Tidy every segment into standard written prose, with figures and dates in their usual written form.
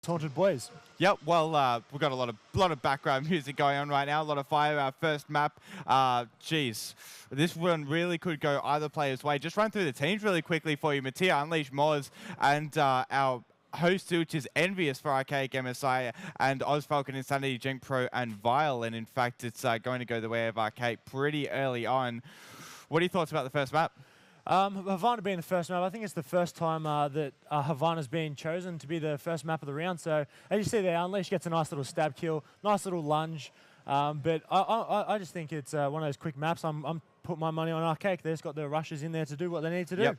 Taunted boys. Yep, well, we've got a lot of background music going on right now, a lot of fire. Our first map, geez, this one really could go either player's way. Just run through the teams really quickly for you. Mattia, Unleash, Moz, and our host, which is Envious for Archaic MSI, and Ozfalcon, Insanity, Jink Pro, and Vile. And in fact, it's going to go the way of Archaic pretty early on. What are your thoughts about the first map? Havana being the first map, I think it's the first time that Havana's been chosen to be the first map of the round. So as you see there, Unleash gets a nice little stab kill, nice little lunge. But I just think it's one of those quick maps. I'm putting my money on Archaic. They've got the rushes in there to do what they need to do. Yep.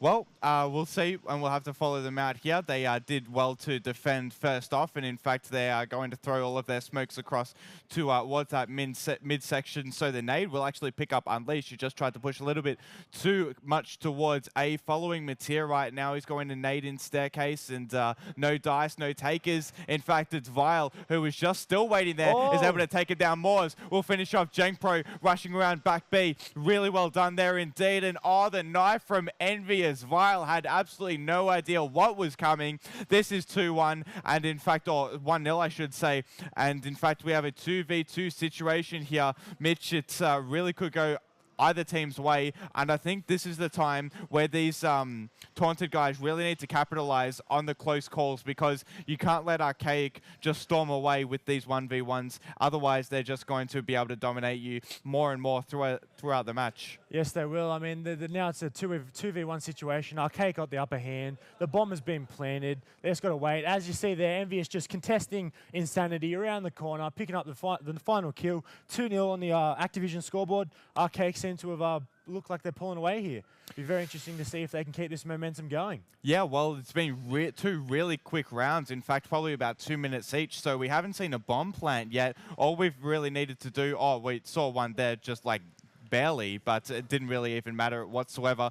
Well, we'll see, and we'll have to follow them out here. They did well to defend first off, and in fact, they are going to throw all of their smokes across towards that midsection. So the nade will actually pick up Unleash. He just tried to push a little bit too much towards A. Following Mattia right now, he's going to nade in staircase, and no dice, no takers. In fact, it's Vile, who is just still waiting there, is able to take it down. Moors will finish off Jenk Pro, rushing around back B. Really well done there indeed, and the knife from Envious. Vile had absolutely no idea what was coming. This is 2-1, and in fact, or 1-0, I should say. And in fact, we have a 2v2 situation here. Mitch, it really could go either team's way, and I think this is the time where these taunted guys really need to capitalize on the close calls, because you can't let Archaic just storm away with these 1v1s. Otherwise, they're just going to be able to dominate you more and more throughout the match. Yes, they will. I mean, now it's a 2v1 situation. Archaic got the upper hand. The bomb has been planted. They just got to wait. As you see there, Envious just contesting Insanity around the corner, picking up the final kill. 2-0 on the Activision scoreboard. Archaic seem to have looked like they're pulling away here. Be very interesting to see if they can keep this momentum going. Yeah, well, it's been two really quick rounds. In fact, probably about 2 minutes each. So we haven't seen a bomb plant yet. All we've really needed to do, we saw one there just like barely, but it didn't really even matter whatsoever.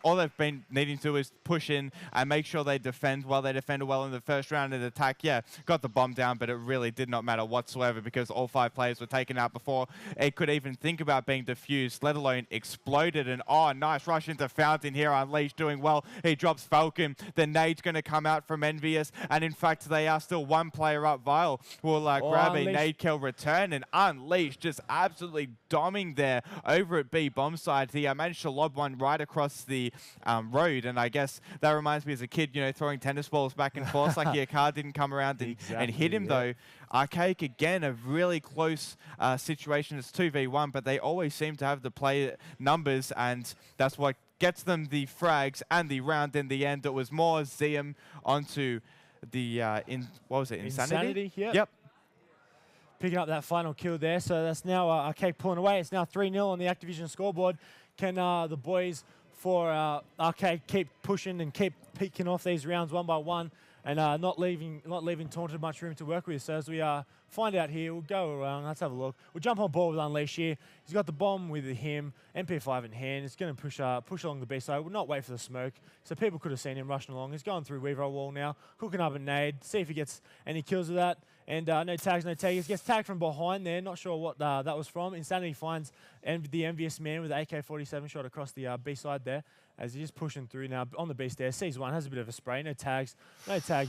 All they've been needing to do is push in and make sure they defend well. They defended well in the first round and attack. Yeah, got the bomb down, but it really did not matter whatsoever, because all 5 players were taken out before it could even think about being defused, let alone exploded. And nice rush into Fountain here. Unleash doing well. He drops Falcon. The nade's going to come out from Envious, and in fact, they are still 1 player up. Vile will grab a nade kill return, and Unleash just absolutely doming there over at B bomb side. He managed to lob one right across the road, and I guess that reminds me as a kid, throwing tennis balls back and forth, like your car didn't come around and hit him though. Archaic, again, a really close situation. It's 2v1, but they always seem to have the play numbers, and that's what gets them the frags and the round in the end. It was more Zeum onto the, what was it, Insanity? Yep. Picking up that final kill there. So that's now Archaic pulling away. It's now 3-0 on the Activision scoreboard. Can the boys for Archaic keep pushing and keep picking off these rounds one by one, and not leaving Taunted much room to work with? So as we find out here, we'll go around. Let's have a look. We'll jump on board with Unleash here. He's got the bomb with him, MP5 in hand. He's going to push along the B side. We'll not wait for the smoke. So people could have seen him rushing along. He's going through Weaver wall now, cooking up a nade. See if he gets any kills with that. And no tags, no taggers. Gets tagged from behind there. Not sure what that was from. Insanity finds the Envious man with the AK-47 shot across the B side there, as he's just pushing through now on the B stairs. Sees one, has a bit of a spray. No tags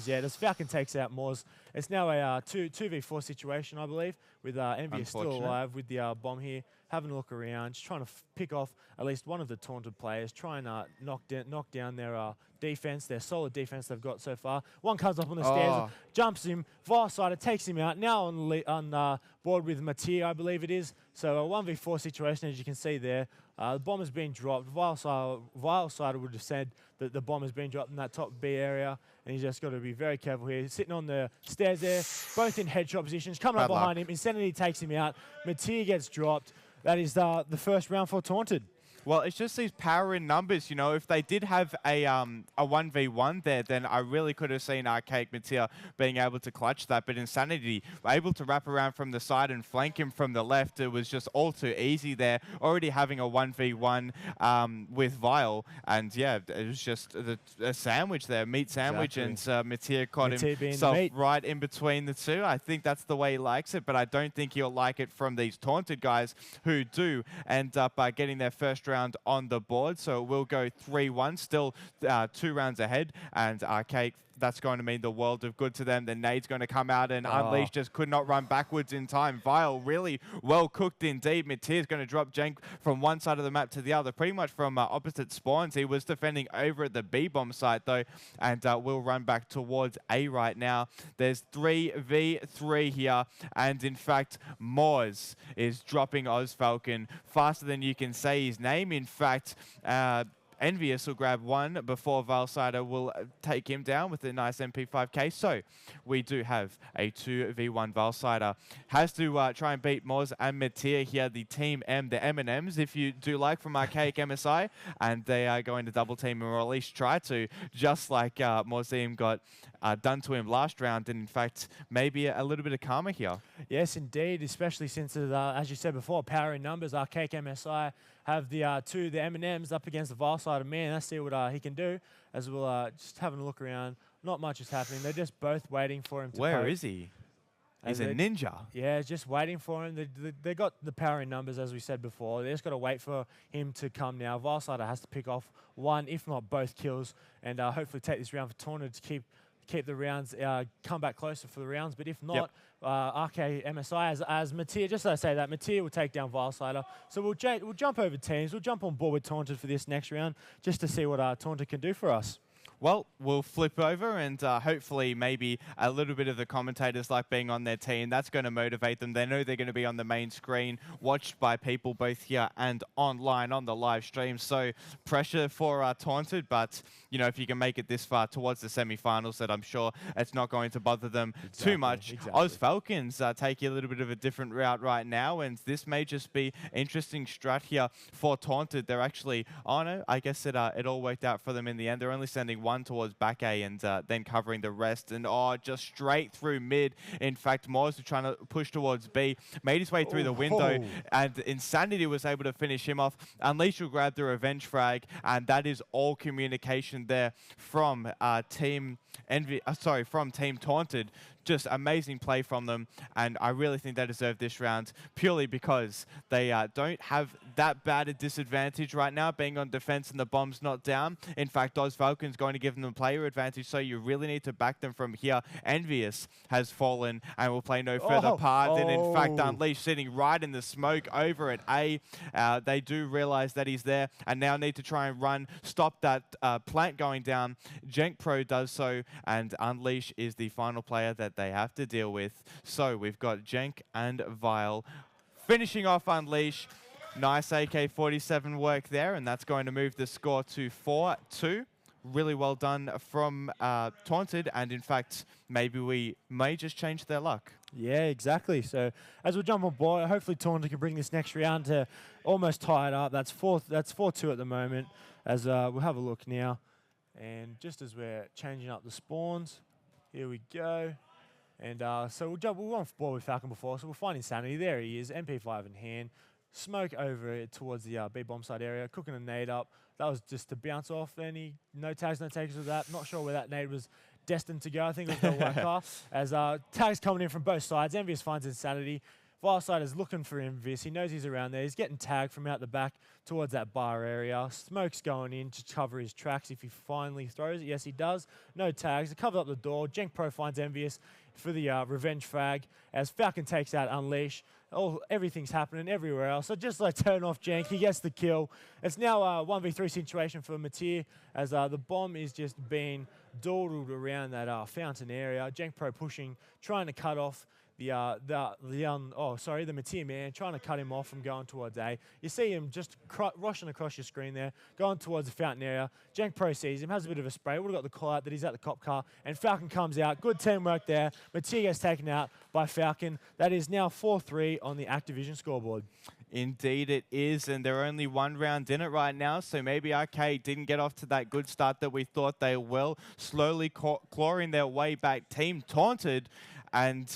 yet. As Falcon takes out Moors. It's now a 2v4 situation, I believe, with Envious still alive with the bomb here. Having a look around, just trying to pick off at least one of the taunted players, trying to knock down their defense, their solid defense they've got so far. One comes up on the stairs, jumps him, Vilesider takes him out. Now on board with Mattia, I believe it is. So a 1v4 situation, as you can see there. The bomb has been dropped. Vilesider would have said that the bomb has been dropped in that top B area, and he's just got to be very careful here. He's sitting on the stairs there, both in headshot positions. Coming up behind him, Insanity takes him out. Mattia gets dropped. That is the first round for Taunted. Well, it's just these power in numbers, If they did have a 1v1 there, then I really could have seen Archaic Mattia being able to clutch that. But Insanity were able to wrap around from the side and flank him from the left. It was just all too easy there. Already having a 1v1 with Vile. And yeah, it was just a sandwich there, meat sandwich. Exactly. And Mattia caught himself right in between the two. I think that's the way he likes it, but I don't think he'll like it from these Taunted guys who do end up getting their first round on the board. So it will go 3-1, still 2 rounds ahead, and Archaic that's going to mean the world of good to them. The nade's going to come out, and Unleash just could not run backwards in time. Vile really well cooked indeed. Mateer's going to drop Jenk from one side of the map to the other, pretty much from opposite spawns. He was defending over at the B-bomb site, though, and will run back towards A right now. There's 3v3 here, and in fact, Moz is dropping OzFalcon faster than you can say his name. In fact, Envious will grab one before Valsider will take him down with a nice MP5K. So we do have a 2v1. Valsider has to try and beat Moz and Mateer here, the Team M, the M&Ms, if you do like, from Archaic MSI. And they are going to double team him, or at least try to, just like Mozzium got done to him last round. And in fact, maybe a little bit of karma here. Yes, indeed, especially since, as you said before, power in numbers. Archaic MSI have the the M&Ms up against the Valsider man. Let's see what he can do, as we'll just having a look around. Not much is happening. They're just both waiting for him to Where is he? He's a ninja. Yeah, just waiting for him. They got the power in numbers, as we said before. They just got to wait for him to come now. Valsider has to pick off one, if not both kills, and hopefully take this round for Taunted to keep the rounds, come back closer for the rounds. But if not, RK MSI, as Mateer, just as I say that, Mateer will take down Valsider. So we'll jump over teams. We'll jump on board with Taunted for this next round, just to see what Taunted can do for us. Well, we'll flip over, and hopefully maybe a little bit of the commentators like being on their team. That's going to motivate them. They know they're going to be on the main screen, watched by people both here and online on the live stream. So pressure for Taunted, but you know, if you can make it this far towards the semi-finals, that I'm sure it's not going to bother them too much. OzFalcons taking a little bit of a different route right now, and this may just be interesting strat here for Taunted. They're actually, oh no, I guess it all worked out for them in the end. They're only sending one towards back A, and then covering the rest, and just straight through mid. In fact, Moz was trying to push towards B, made his way through the window, and Insanity was able to finish him off. Unleash will grab the revenge frag, and that is all communication there from Team Taunted. Just amazing play from them, and I really think they deserve this round purely because they don't have that bad a disadvantage right now, being on defense and the bomb's not down. In fact, OzFalcon's going to give them a player advantage, so you really need to back them from here. Envious has fallen and will play no further part, and in fact, Unleash sitting right in the smoke over at A. They do realize that he's there and now need to try and stop that plant going down. Jenk Pro does so, and Unleash is the final player that they have to deal with. So we've got Jenk and Vile finishing off Unleash. Nice AK-47 work there, and that's going to move the score to 4-2. Really well done from Taunted, and in fact, maybe we may just change their luck. Yeah, exactly. So as we jump on board, hopefully Taunted can bring this next round to almost tie it up. That's 4-2 at the moment, as we'll have a look now. And just as we're changing up the spawns, here we go. And so we'll go on board with Falcon before, so we'll find Insanity. There he is, MP5 in hand. Smoke over it towards the B-bomb side area, cooking a nade up. That was just to bounce off. No tags, no takers with that. Not sure where that nade was destined to go. I think it was the worker. As tags coming in from both sides. Envious finds Insanity. Valsider is looking for Envious. He knows he's around there. He's getting tagged from out the back towards that bar area. Smoke's going in to cover his tracks if he finally throws it. Yes, he does. No tags. It covers up the door. Jenk Pro finds Envious for the revenge frag as Falcon takes out Unleash. Everything's happening everywhere else. So just like turn off Jenk, he gets the kill. It's now a 1v3 situation for Mateer as the bomb is just being dawdled around that fountain area. Jenk Pro pushing, trying to cut off the Mateer man, trying to cut him off from going towards A. You see him just rushing across your screen there, going towards the fountain area. Jenk Pro sees him, has a bit of a spray. Would have got the call out that he's at the cop car, and Falcon comes out. Good teamwork there. Mateer gets taken out by Falcon. That is now 4-3 on the Activision scoreboard. Indeed it is, and they're only one round in it right now, so maybe Arcade didn't get off to that good start that we thought they will. Slowly clawing their way back. Team Taunted, and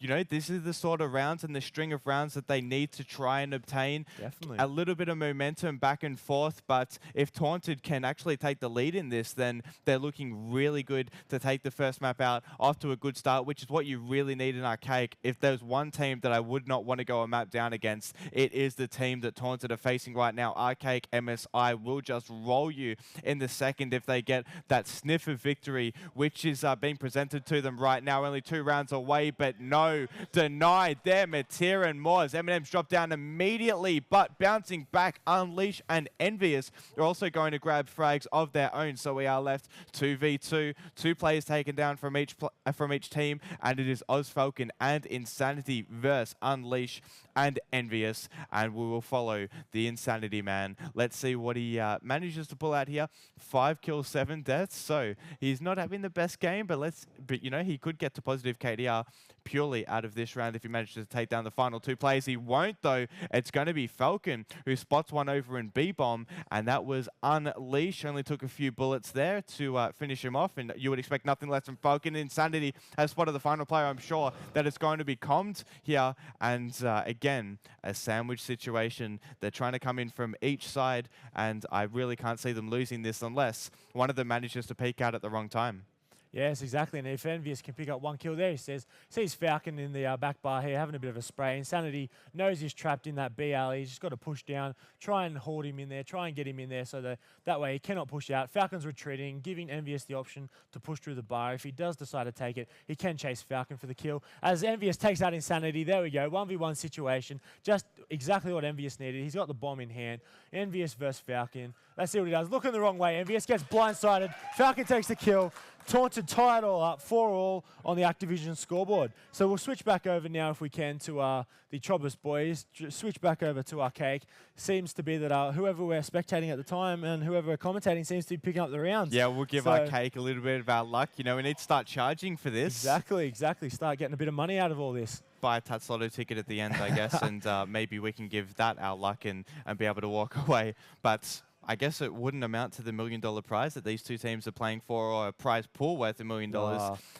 you know, this is the sort of rounds and the string of rounds that they need to try and obtain. Definitely. A little bit of momentum back and forth, but if Taunted can actually take the lead in this, then they're looking really good to take the first map out off to a good start, which is what you really need in Archaic. If there's one team that I would not want to go a map down against, it is the team that Taunted are facing right now. Archaic MSI will just roll you in the second if they get that sniff of victory, which is being presented to them right now. Only 2 rounds away, but no, denied there. Matira and Moz. Eminem's dropped down immediately, but bouncing back, Unleash and Envious are also going to grab frags of their own. So we are left 2v2, 2 players taken down from each team, and it is OzFalcon and Insanity versus Unleash and Envious, and we will follow the Insanity man. Let's see what he manages to pull out here. 5 kills, 7 deaths, so he's not having the best game, but you know, he could get to positive KDR purely out of this round if he manages to take down the final 2 players. He won't though. It's going to be Falcon who spots one over in B-bomb, and that was Unleash. Only took a few bullets there to finish him off, and you would expect nothing less from Falcon. Insanity has spotted the final player. I'm sure that it's going to be commed here, and again, a sandwich situation. They're trying to come in from each side, and I really can't see them losing this unless one of them manages to peek out at the wrong time. Yes, exactly. And if Envious can pick up 1 kill there, he sees Falcon in the back bar here having a bit of a spray. Insanity knows he's trapped in that B alley. He's just got to push down, try and hold him in there, try and get him in there so that way he cannot push out. Falcon's retreating, giving Envious the option to push through the bar. If he does decide to take it, he can chase Falcon for the kill. As Envious takes out Insanity, there we go, 1v1 situation. Just exactly what Envious needed. He's got the bomb in hand. Envious versus Falcon. Let's see what he does. Looking the wrong way. Envious gets blindsided. Falcon takes the kill. Taunted tie it all up, 4-all on the Activision scoreboard. So we'll switch back over now, if we can, to the Chobus boys. Switch back over to Archaic. Seems to be that whoever we're spectating at the time and whoever we're commentating seems to be picking up the rounds. Yeah, we'll give Archaic a little bit of our luck. You know, we need to start charging for this. Exactly. Start getting a bit of money out of all this. Buy a Tats Lotto ticket at the end, I guess, and maybe we can give that our luck and be able to walk away. But I guess it wouldn't amount to the $1 million prize that these 2 teams are playing for, or a prize pool worth $1 million,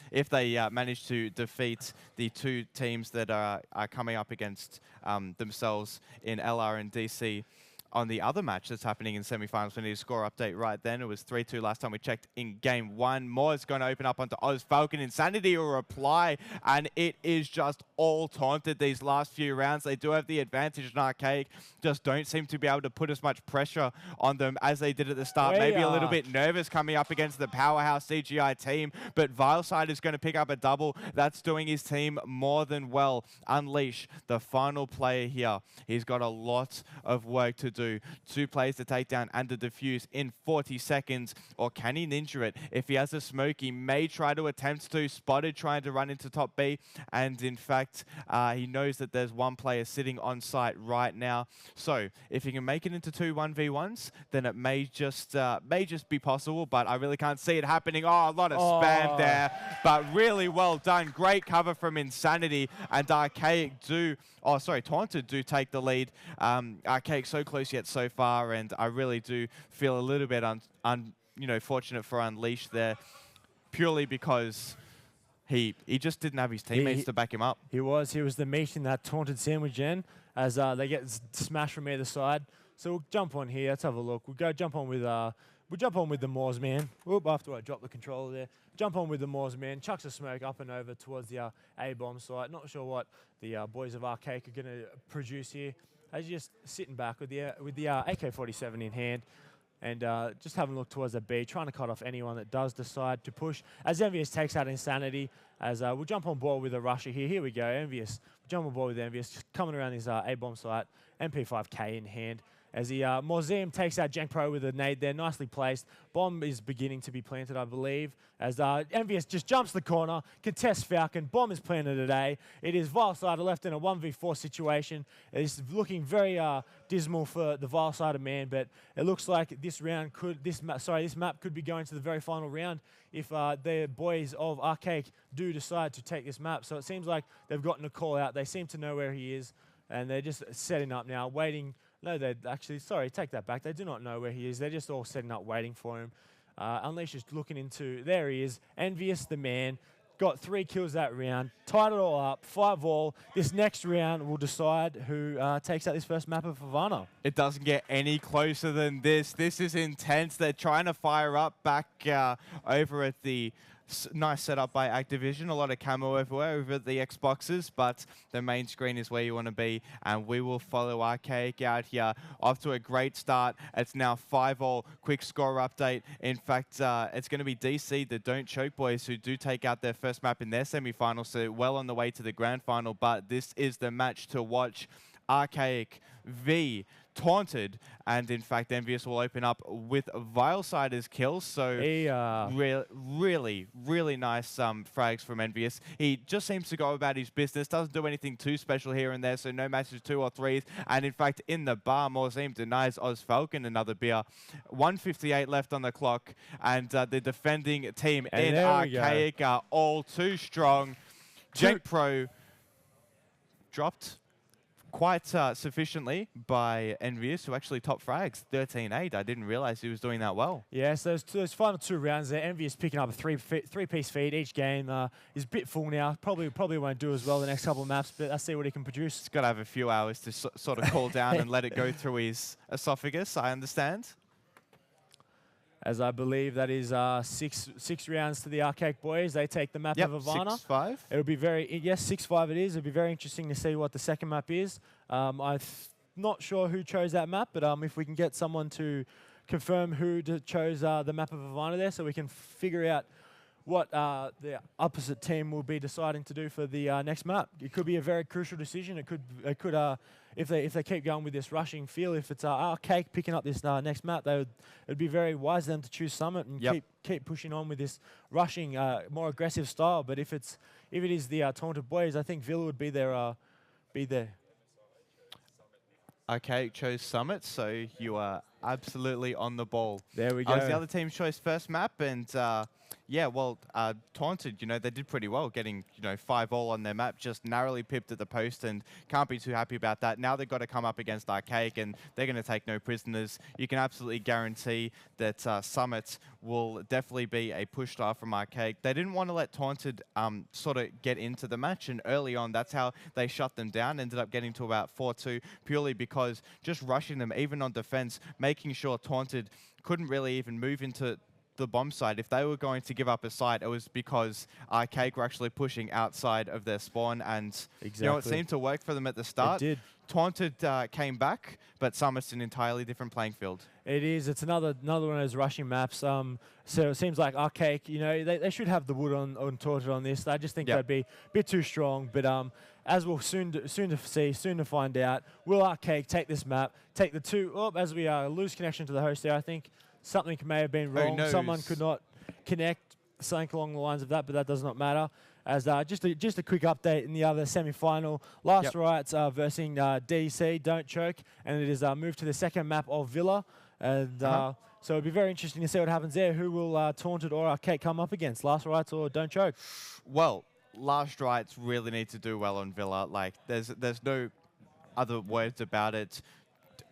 if they manage to defeat the 2 teams that are coming up against themselves in LR and DC. On the other match that's happening in semi-finals, we need a score update right then. It was 3-2 last time we checked in game 1. More is going to open up onto OzFalcon. Insanity will reply, and it is just all Taunted these last few rounds. They do have the advantage in Archaic, just don't seem to be able to put as much pressure on them as they did at the start. Maybe a little bit nervous coming up against the powerhouse CGI team, but Vileside is going to pick up a double. That's doing his team more than well. Unleash, the final player here. He's got a lot of work to do. 2 players to take down and to defuse in 40 seconds, or can he ninja it? If he has a smoke, he may try to attempt to. Spotted trying to run into top B, and in fact, he knows that there's 1 player sitting on site right now. So if he can make it into 2 1v1s, then it may just be possible, but I really can't see it happening. Oh, a lot of spam there, but really well done. Great cover from Insanity, and Archaic Taunted do take the lead. Archaic so close yet so far, and I really do feel a little bit fortunate for Unleash there, purely because he just didn't have his teammates to back him up. He was the meat in that Taunted sandwich, Jen, as they get smashed from either side. So we'll jump on here. Let's have a look. We'll jump on with the Moors man. Whoop, after I drop the controller there. Jump on with the Moors man. Chucks a smoke up and over towards the A-bomb site. Not sure what the boys of Archaic are going to produce here. As you're just sitting back with the AK-47 in hand, and just having a look towards the B, trying to cut off anyone that does decide to push. As Envious takes out Insanity, as we'll jump on board with a rusher here. Here we go, Envious. We'll jump on board with Envious, just coming around his A-bomb site, MP5K in hand. As the Mauseum takes out Jank Pro with a nade there, nicely placed. Bomb is beginning to be planted, I believe. As Envious just jumps the corner, contests Falcon. Bomb is planted at A. It is Vileside left in a 1v4 situation. It's looking very dismal for the Vileside man, but it looks like this map could be going to the very final round if the boys of Archaic do decide to take this map. So it seems like they've gotten a call out. They seem to know where he is, and they're just setting up now, waiting. No, take that back. They do not know where he is. They're just all setting up, waiting for him. Unleash is looking into, there he is, Envious the man, got 3 kills that round, tied it all up, 5-all. This next round will decide who takes out this first map of Havana. It doesn't get any closer than this. This is intense. They're trying to fire up back over at the nice setup by Activision. A lot of camo everywhere over at the Xboxes, but the main screen is where you want to be, and we will follow Archaic out here. Off to a great start. It's now 5-all. Quick score update. In fact, it's going to be DC, the Don't Choke boys, who do take out their first map in their semi-final, so well on the way to the grand final, but this is the match to watch. Archaic v Taunted, and in fact Envious will open up with Vilesider's kills, so really nice frags from Envious. He just seems to go about his business, doesn't do anything too special here and there, so no matches 2 or 3s, and in fact in the bar, Morzim denies Oz Falcon another beer. 1:58 left on the clock, and the defending team in Archaic are all too strong. Jake Pro dropped quite sufficiently by Envious, who actually top frags 13-8. I didn't realize he was doing that well. Yeah, so those final 2 rounds there, Envious picking up a three-piece feed each game. Is a bit full now. Probably won't do as well the next couple of maps, but let's see what he can produce. He's got to have a few hours to sort of cool down and let it go through his esophagus, I understand. As I believe that is six rounds to the Archaic boys. They take the map of Havana. 6-5. It'll be yes, 6-5 it is. It'll be very interesting to see what the second map is. I'm not sure who chose that map, but if we can get someone to confirm who chose the map of Havana there, so we can figure out what the opposite team will be deciding to do for the next map. It could be a very crucial decision. It could if they keep going with this rushing feel, if it's Archaic picking up this next map, it'd be very wise of them to choose Summit and keep pushing on with this rushing, more aggressive style. But if it is the Taunted boys, I think Villa would be there. Archaic chose Summit, so you are absolutely on the ball. There we go. The other team's choice first map, and yeah, well, Taunted, they did pretty well, getting 5-all on their map, just narrowly pipped at the post, and can't be too happy about that. Now they've got to come up against Archaic, and they're going to take no prisoners. You can absolutely guarantee that Summit will definitely be a push star from Archaic. They didn't want to let Taunted sort of get into the match, and early on, that's how they shut them down, ended up getting to about 4-2, purely because just rushing them, even on defense, making sure Taunted couldn't really even move into the bomb side. If they were going to give up a site, it was because Archaic were actually pushing outside of their spawn, and it seemed to work for them at the start. It did. Taunted came back, but Summit's an entirely different playing field. It is. It's another one of those rushing maps. So it seems like Archaic, they should have the wood on Taunted on this. I just think they'd be a bit too strong. But as we'll soon to find out, will Archaic take this map, take the 2? As we lose connection to the host there, I think something may have been wrong. Someone could not connect, something along the lines of that, but that does not matter. As just a quick update in the other semi-final, Last Rights versus DC, Don't Choke, and it is moved to the second map of Villa. And so it'll be very interesting to see what happens there. Who will Taunted or Archaic come up against, Last Rights or Don't Choke? Well, Last Rights really need to do well on Villa. Like, there's no other words about it.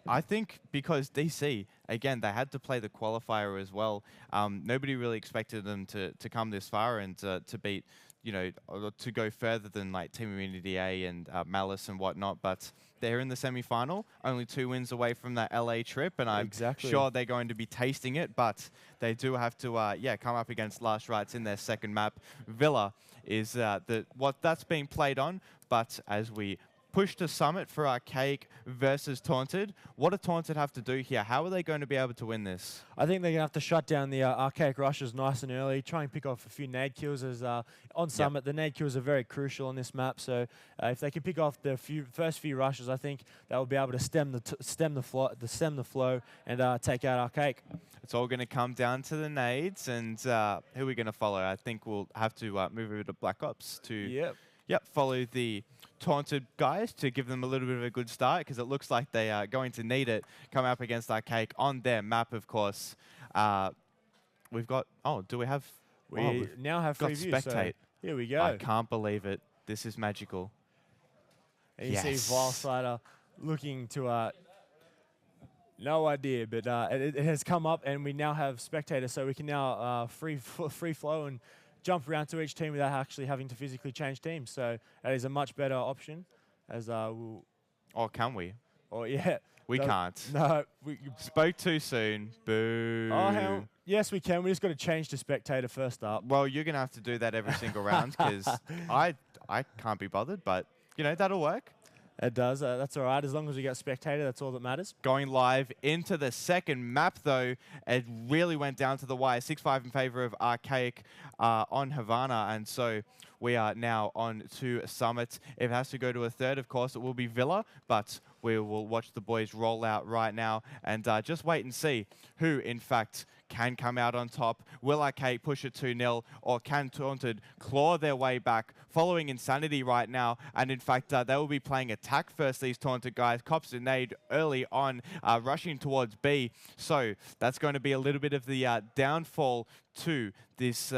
I think because DC, again, they had to play the qualifier as well. Nobody really expected them to come this far and to beat, to go further than like Team Immunity A and Malice and whatnot. But they're in the semi-final, only 2 wins away from that LA trip, and I'm sure they're going to be tasting it. But they do have to, come up against Last Rights in their second map. Villa is what that's being played on, but as we push to Summit for Archaic versus Taunted. What do Taunted have to do here? How are they going to be able to win this? I think they're going to have to shut down the Archaic rushes nice and early, try and pick off a few nade kills. As on Summit, the nade kills are very crucial on this map. So if they can pick off the first few rushes, I think they will be able to stem the flow and take out Archaic. It's all going to come down to the nades, and who are we going to follow? I think we'll have to move over to Black Ops to follow the Taunted guys to give them a little bit of a good start, because it looks like they are going to need it. Come up against Archaic on their map, of course. We've got, do we have? We now have free view, spectate. So here we go. I can't believe it. This is magical. And you see Vilesider looking to, no idea, but it has come up, and we now have spectators, so we can now free flow and jump around to each team without actually having to physically change teams. So that is a much better option. As we'll, or can we? or yeah, We can't. No, Spoke too soon. Boo. Oh, hell, yes, we can. We just got to change to spectator first up. Well, you're gonna have to do that every single round because I can't be bothered. But you know that'll work. It does. That's all right. As long as we get spectator, that's all that matters. Going live into the second map, though, it really went down to the wire. 6-5 in favor of Archaic on Havana, and so we are now on to Summit. If it has to go to a third, of course, it will be Villa, but we will watch the boys roll out right now and just wait and see who, in fact, can come out on top. Will Arcade push it 2-0, or can Taunted claw their way back, following Insanity right now? And in fact, they will be playing attack first, these Taunted guys. Cops and Nade early on, rushing towards B. So that's going to be a little bit of the downfall to this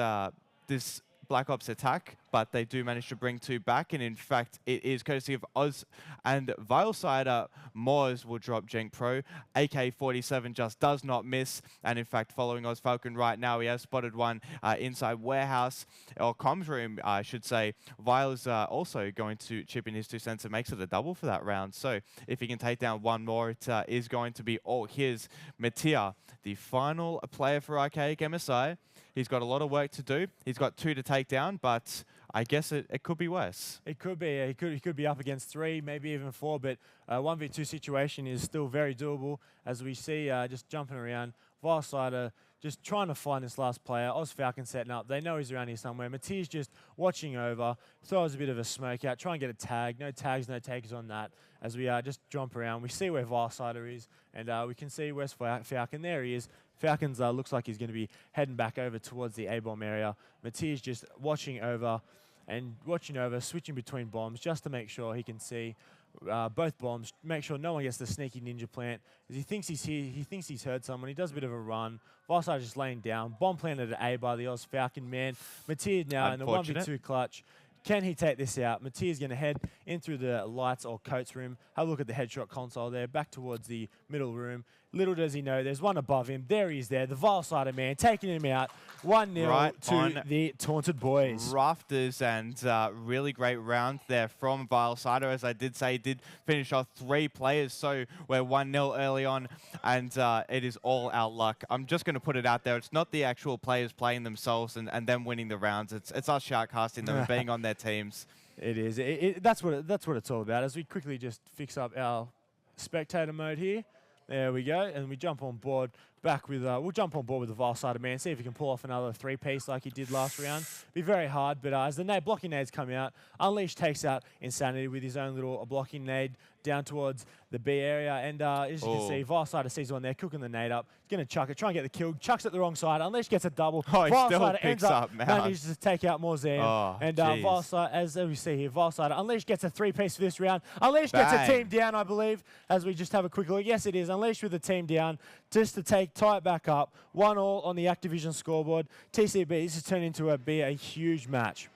this Black Ops attack, but they do manage to bring 2 back, and in fact, it is courtesy of Oz and Vilesider. Moors will drop Jenk Pro. AK-47 just does not miss, and in fact, following Oz Falcon right now, he has spotted one inside warehouse, or comms room, I should say. Vile is also going to chip in his 2 cents and makes it a double for that round. So if he can take down one more, it is going to be all his. Matia, the final player for Archaic MSI. He's got a lot of work to do. He's got 2 to take down, but I guess it could be worse. It could be. He could be up against 3, maybe even 4, but 1v2 situation is still very doable, as we see just jumping around. Vilesider just trying to find this last player. Oz Falcon setting up. They know he's around here somewhere. Matisse just watching over, throws a bit of a smoke out, try and get a tag. No tags, no takers on that. As we just jump around, we see where Vilesider is, and we can see where's Falcon. There he is. Falcons looks like he's going to be heading back over towards the A-bomb area. Matisse just watching over, switching between bombs just to make sure he can see both bombs, make sure no one gets the sneaky ninja plant. As he thinks he's here, he thinks he's heard someone. He does a bit of a run. Vilesider just laying down. Bomb planted at A by the Oz Falcon man. Matisse now in the 1v2 clutch. Can he take this out? Matisse going to head in through the lights or coats room. Have a look at the headshot console there, back towards the middle room. Little does he know, there's one above him. There he is there, the Vilesider man, taking him out. 1-0 right to the Taunted boys. Rafters, and really great round there from Vilesider. As I did say, he did finish off 3 players, so we're 1-0 early on, and it is all our luck. I'm just going to put it out there. It's not the actual players playing themselves and them winning the rounds. It's us shoutcasting them and being on their teams. It is. That's what it's all about. As we quickly just fix up our spectator mode here. There we go, and we jump on board back with, we'll jump on board with the Vilesider man, see if he can pull off another 3-piece like he did last round. Be very hard, but as the blocking nades come out, Unleash takes out Insanity with his own little blocking nade down towards the B area, and as you can see, Vilesider sees one there, cooking the nade up. He's going to chuck it, try and get the kill, chucks it the wrong side. Unleash gets a double. Oh, he still picks up, manages to take out Morzan. And Vilesider, as we see here, Vilesider, Unleash gets a 3-piece for this round. Unleash gets a team down, I believe, as we just have a quick look. Yes, it is. Unleash with the team down, just to tie it back up. 1-1 on the Activision scoreboard. TCB, this has turned into be a huge match.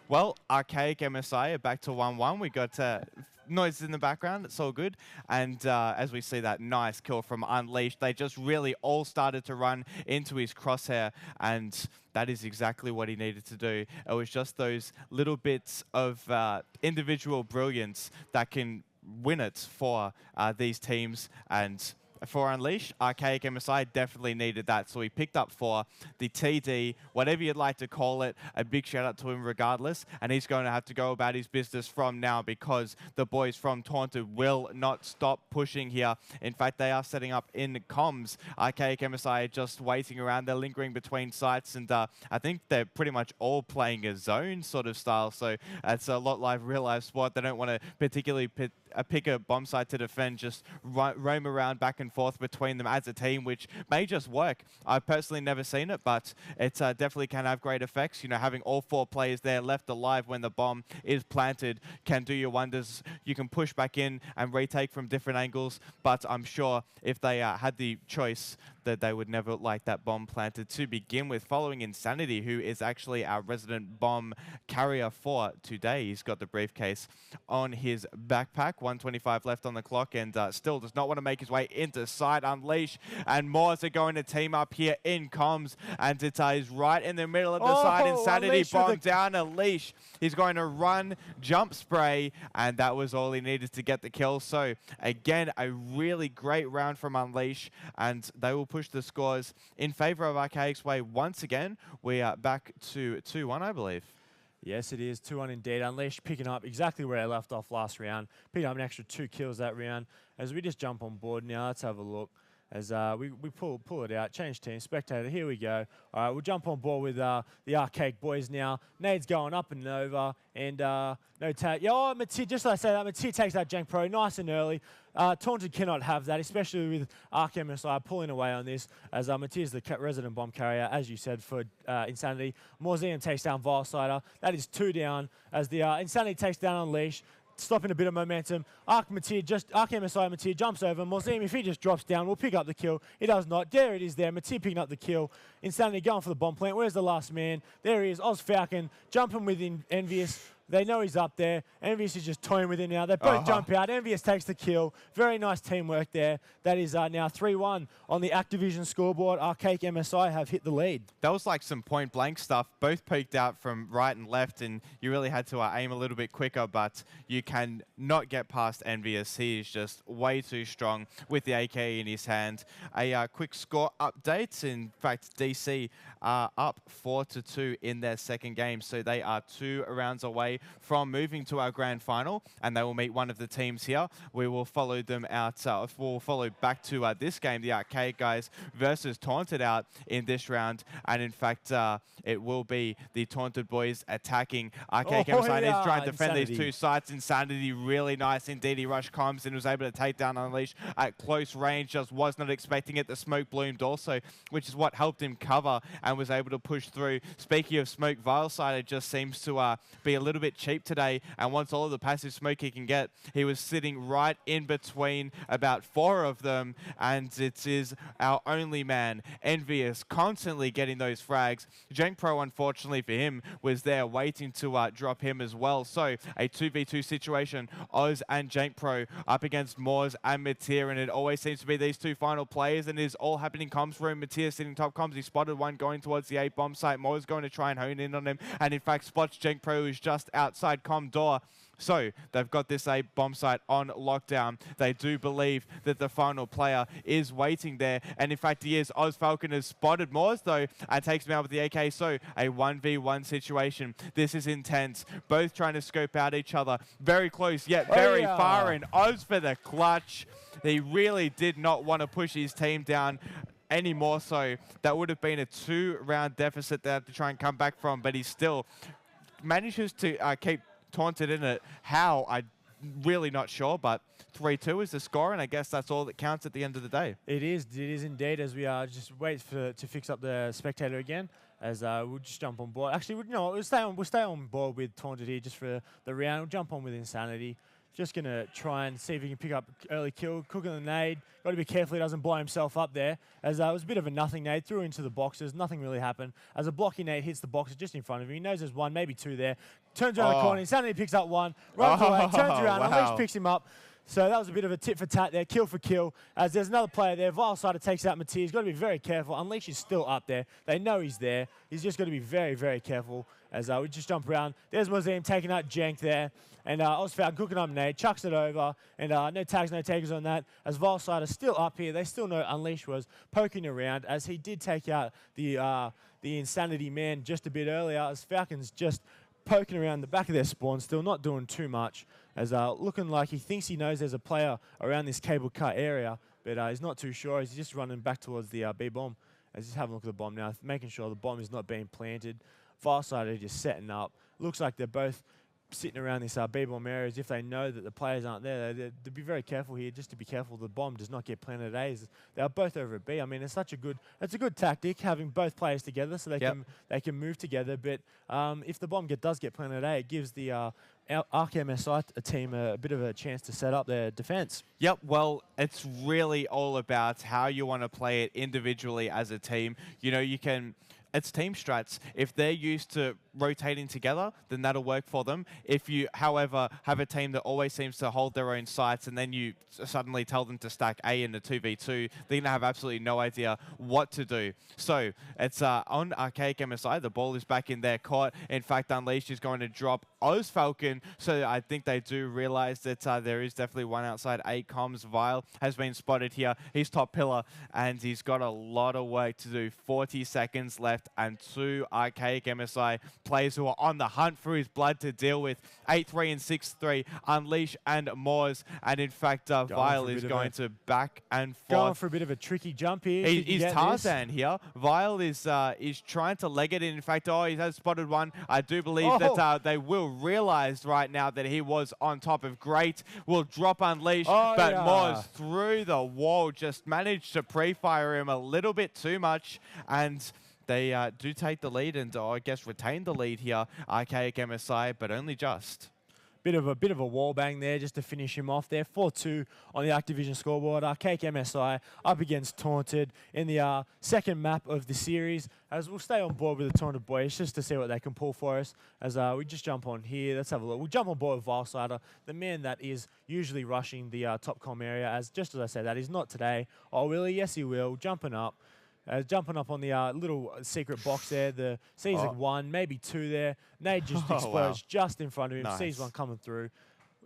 Well, Archaic MSI are back to 1-1. We got noises in the background. It's all good. And as we see that nice kill from Unleashed, they just really all started to run into his crosshair, and that is exactly what he needed to do. It was just those little bits of individual brilliance that can win it for these teams. And for Unleash, Archaic MSI definitely needed that, so he picked up 4, the TD, whatever you'd like to call it. A big shout out to him regardless, and he's going to have to go about his business from now, because the boys from Taunted will not stop pushing here. In fact, they are setting up in comms. Archaic MSI are just waiting around, they're lingering between sites, and I think they're pretty much all playing a zone sort of style, so it's a lot like real life sport. They don't want to particularly pick a bomb site to defend, just roam around back and forth between them as a team, which may just work. I've personally never seen it, but it definitely can have great effects. You know, having all 4 players there left alive when the bomb is planted can do you wonders. You can push back in and retake from different angles, but I'm sure if they had the choice, that they would never like that bomb planted to begin with, following Insanity, who is actually our resident bomb carrier for today. He's got the briefcase on his backpack, 125 left on the clock, and still does not want to make his way into side. Unleash and Moors are going to team up here in comms, and it's is right in the middle of the side. Insanity bomb down. Unleash. He's going to run, jump spray, and that was all he needed to get the kill. So again, a really great round from Unleash, and they will push the scores in favor of Archaic Way once again. We are back to 2-1, I believe. Yes, it is 2-1 indeed. Unleash picking up exactly where I left off last round. Picking up an extra 2 kills that round. As we just jump on board now, let's have a look. As we pull it out, change team, spectator, here we go. All right, we'll jump on board with the Archaic boys now. Nade's going up and over, and no tag. Oh, Mathieu, just like I say that, Mathieu takes that Jank Pro nice and early. Taunted cannot have that, especially with Arch MSI pulling away on this, as Mathieu's the resident bomb carrier, as you said, for Insanity. Mauseum takes down Vilesider. That is 2 down, as the Insanity takes down Unleash, stopping a bit of momentum. Arch MSI Mathieu jumps over. Mauseum, if he just drops down, will pick up the kill. He does not. There it is there. Mathieu picking up the kill. Insanity going for the bomb plant. Where's the last man? There he is. Oz Falcon jumping with Envious. They know he's up there. Envious is just toying with him now. They both jump out. Envious takes the kill. Very nice teamwork there. That is now 3-1 on the Activision scoreboard. Archaic MSI have hit the lead. That was like some point-blank stuff. Both peeked out from right and left, and you really had to aim a little bit quicker, but you can not get past Envious. He is just way too strong with the AK in his hand. A quick score update. In fact, DC are up 4-2 in their second game, so they are 2 rounds away from moving to our grand final, and they will meet one of the teams here. We will follow them out. We'll follow back to this game, the Archaic guys versus Taunted out in this round, and in fact, it will be the Taunted boys attacking. Archaic MSI is trying to defend these 2 sites. Insanity really nice indeed. He rushed comms and was able to take down Unleash at close range. Just was not expecting it. The smoke bloomed also, which is what helped him cover and was able to push through. Speaking of smoke, Vilesider just seems to be a little bit cheap today, and wants all of the passive smoke he can get. He was sitting right in between about 4 of them, and it is our only man, Envious, constantly getting those frags. Jank Pro, unfortunately for him, was there waiting to drop him as well. So a 2v2 situation, Oz and Jank Pro up against Moors and Mathieu, and it always seems to be these 2 final players, and it is all happening comms for him. Mathieu sitting top comms. He spotted one going towards the 8 bomb site. Moors going to try and hone in on him, and in fact spots Jank Pro, who's just outside comm door. So they've got this 8 bomb site on lockdown. They do believe that the final player is waiting there, and in fact he is. Oz Falcon has spotted Moors though and takes him out with the AK. So a 1v1 situation. This is intense. Both trying to scope out each other. Very close yet very far in. Oz for the clutch. He really did not want to push his team down any more, so that would have been a 2-round deficit they have to try and come back from, but he still manages to keep Taunted in it. How? I'm really not sure, but 3-2 is the score, and I guess that's all that counts at the end of the day. It is indeed, as we just wait to fix up the spectator again, as we'll just jump on board. Actually, we'll stay on board with Taunted here just for the round. We'll jump on with Insanity. Just going to try and see if he can pick up early kill. Cooking the nade. Got to be careful he doesn't blow himself up there. As it was a bit of a nothing nade. Threw into the boxes. Nothing really happened. As a blocky nade hits the boxes just in front of him. He knows there's 1, maybe 2 there. Turns around the corner. Insanity picks up 1. Runs away. Turns around. Unleash picks him up. So that was a bit of a tit for tat there, kill for kill. As there's another player there, Vilesider takes out Mathieu. He's got to be very careful. Unleash is still up there. They know he's there. He's just got to be very, very careful. As we just jump around. There's Mauseum taking out Jank there. And Ozfalcon cooking up nade, chucks it over. And no tags, no takers on that. As Vilesider still up here. They still know Unleash was poking around, as he did take out the Insanity man just a bit earlier. As Falcon's just poking around the back of their spawn, still not doing too much. As looking like he thinks he knows there's a player around this cable cut area, but he's not too sure. He's just running back towards the B bomb. As he's having a look at the bomb now, making sure the bomb is not being planted. Vilesider just setting up. Looks like they're both sitting around this B-bomb area as if they know that the players aren't there. They'd be very careful here, just to be careful the bomb does not get planted at A. They are both over at B. I mean, it's a good tactic having both players together so they can move together. But if the bomb does get planted at A, it gives the Arc MSI team a bit of a chance to set up their defense. Yep, well, it's really all about how you want to play it individually as a team. You know, it's team strats. If they're used to rotating together, then that'll work for them. If you, however, have a team that always seems to hold their own sites and then you suddenly tell them to stack A in the 2v2, they're going to have absolutely no idea what to do. So it's on Archaic MSI. The ball is back in their court. In fact, Unleashed is going to drop OzFalcon. So I think they do realize that there is definitely one outside A comms. Vile has been spotted here. He's top pillar and he's got a lot of work to do. 40 seconds left and 2 Archaic MSI players who are on the hunt for his blood to deal with. 8-3 and 6-3, Unleash and Moors. And in fact, Vile is going to back and forth. Going for a bit of a tricky jump here. He's Tarzan here. Vile is trying to leg it in. In fact, he has spotted one. I do believe that they will realize right now that he was on top of Great. Will drop Unleash, but Moors through the wall just managed to pre-fire him a little bit too much. And they do take the lead and I guess retain the lead here, Archaic MSI, but only just. Bit of a wall bang there just to finish him off there. 4-2 on the Activision scoreboard. Archaic MSI up against Taunted in the second map of the series. As we'll stay on board with the Taunted boys just to see what they can pull for us. As we just jump on here, let's have a look. We'll jump on board with Vilesider, the man that is usually rushing the top comm area. Just as I said, that is not today. Oh, will he? Yes, he will. Jumping up on the little secret box there. The sees one, maybe two there. Nade just explodes just in front of him. Nice. Sees one coming through.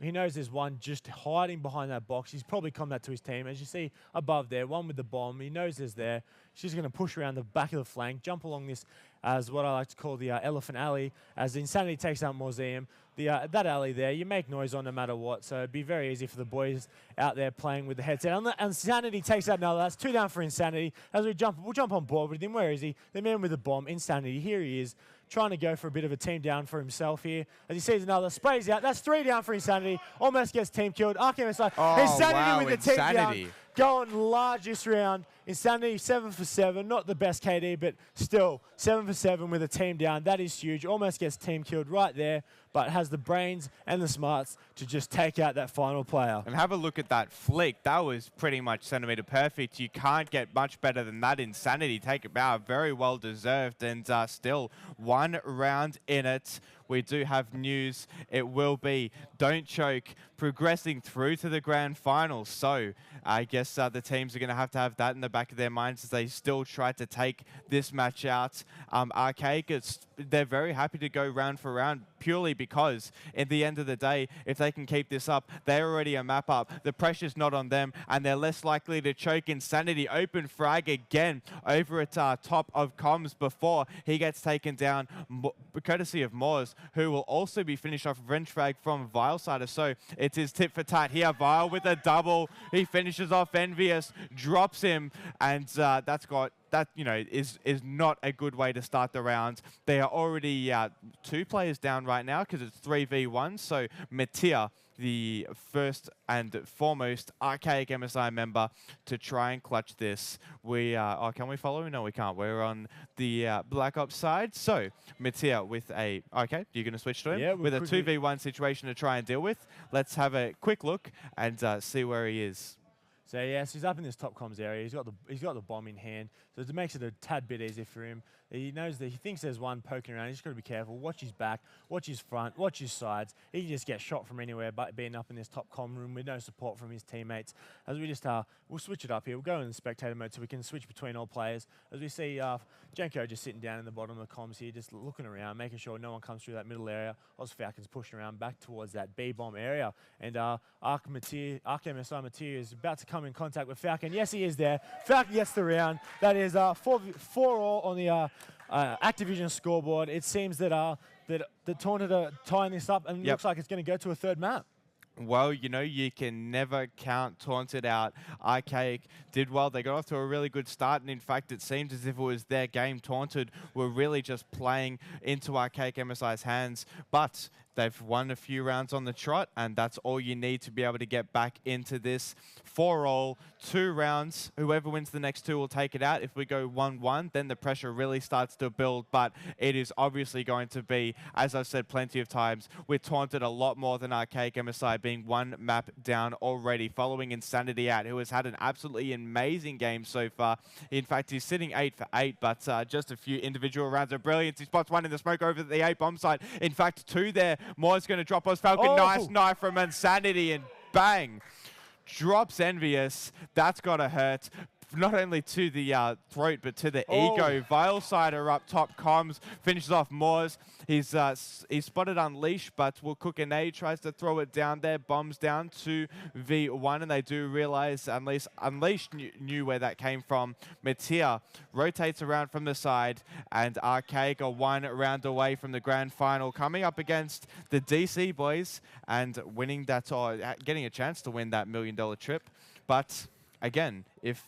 He knows there's one just hiding behind that box. He's probably come that to his team. As you see above there, one with the bomb. He knows there's there. She's going to push around the back of the flank, jump along this as what I like to call the Elephant Alley. As Insanity takes out Museum. That alley there, you make noise on no matter what, so it'd be very easy for the boys out there playing with the headset. And Insanity takes out another. That's 2 down for Insanity. As we'll jump on board with him. Where is he? The man with the bomb, Insanity. Here he is, trying to go for a bit of a team down for himself here. As he sees another, sprays out. That's 3 down for Insanity. Almost gets team killed. Arc MSI. Insanity with the team down. Going large this round. Insanity 7 for 7. Not the best KD, but still 7 for 7 with a team down. That is huge. Almost gets team killed right there, but has the brains and the smarts to just take out that final player. And have a look at that flick. That was pretty much centimeter perfect. You can't get much better than that. Insanity take it out. Very well deserved. And still 1 round in it. We do have news. It will be Don't Choke progressing through to the grand final. So I guess the teams are going to have that in the back of their minds as they still try to take this match out. Archaic, they're very happy to go round for round purely because at the end of the day, if they can keep this up, they're already a map up. The pressure's not on them and they're less likely to choke. Insanity open frag again over at top of comms before he gets taken down, courtesy of Moors, who will also be finished off revenge frag from Vilesider. So it's his tit for tat here. Vile with a double. He finishes off Envious, drops him, and that is not a good way to start the round. They are already 2 players down right now because it's 3v1. So Matia, the first and foremost Archaic MSI member, to try and clutch this. Can we follow? No, we can't. We're on the Black Ops side. So Matia with you're going to switch to him? Yeah, with a 2v1 situation to try and deal with. Let's have a quick look and see where he is. So yes, he's up in this top comms area. He's got the bomb in hand, so it makes it a tad bit easier for him. He knows that he thinks there's one poking around. He's just got to be careful. Watch his back, watch his front, watch his sides. He can just get shot from anywhere, but being up in this top comm room with no support from his teammates. As we just we'll switch it up here. We'll go in the spectator mode so we can switch between all players. As we see Jenko just sitting down in the bottom of the comms here, just looking around, making sure no one comes through that middle area. OzFalcon's pushing around back towards that B bomb area, and Arc MSI Materia is about to come in contact with Falcon. Yes, he is there. Falcon gets the round. That is 4-all on the Activision scoreboard. It seems that the Taunted are tying this up, and looks like it's going to go to a 3rd map. Well, you can never count Taunted out. Archaic did well. They got off to a really good start, and in fact, it seemed as if it was their game. Taunted were really just playing into Archaic MSI's hands, but They've won a few rounds on the trot, and that's all you need to be able to get back into this 4-all, 2 rounds. Whoever wins the next 2 will take it out. If we go 1-1, then the pressure really starts to build, but it is obviously going to be, as I've said plenty of times, we're taunted a lot more than Archaic MSI, being 1 map down already, following Insanity out, who has had an absolutely amazing game so far. In fact, he's sitting 8 for 8, but just a few individual rounds of brilliance. He spots 1 in the smoke over the A bomb site. In fact, 2 there. Moore's going to drop us Falcon. Oh. Nice knife from Insanity, and bang. Drops Envious. That's got to hurt. Not only to the throat, but to the ego. Vilesider up top, comms, finishes off Moores. He's spotted Unleash, but will cook an A, tries to throw it down there, bombs down to V1, and they do realize Unleash knew where that came from. Matia rotates around from the side, and Archaic are 1 round away from the grand final, coming up against the DC boys and winning that, or getting a chance to win that $1 million trip. But again, if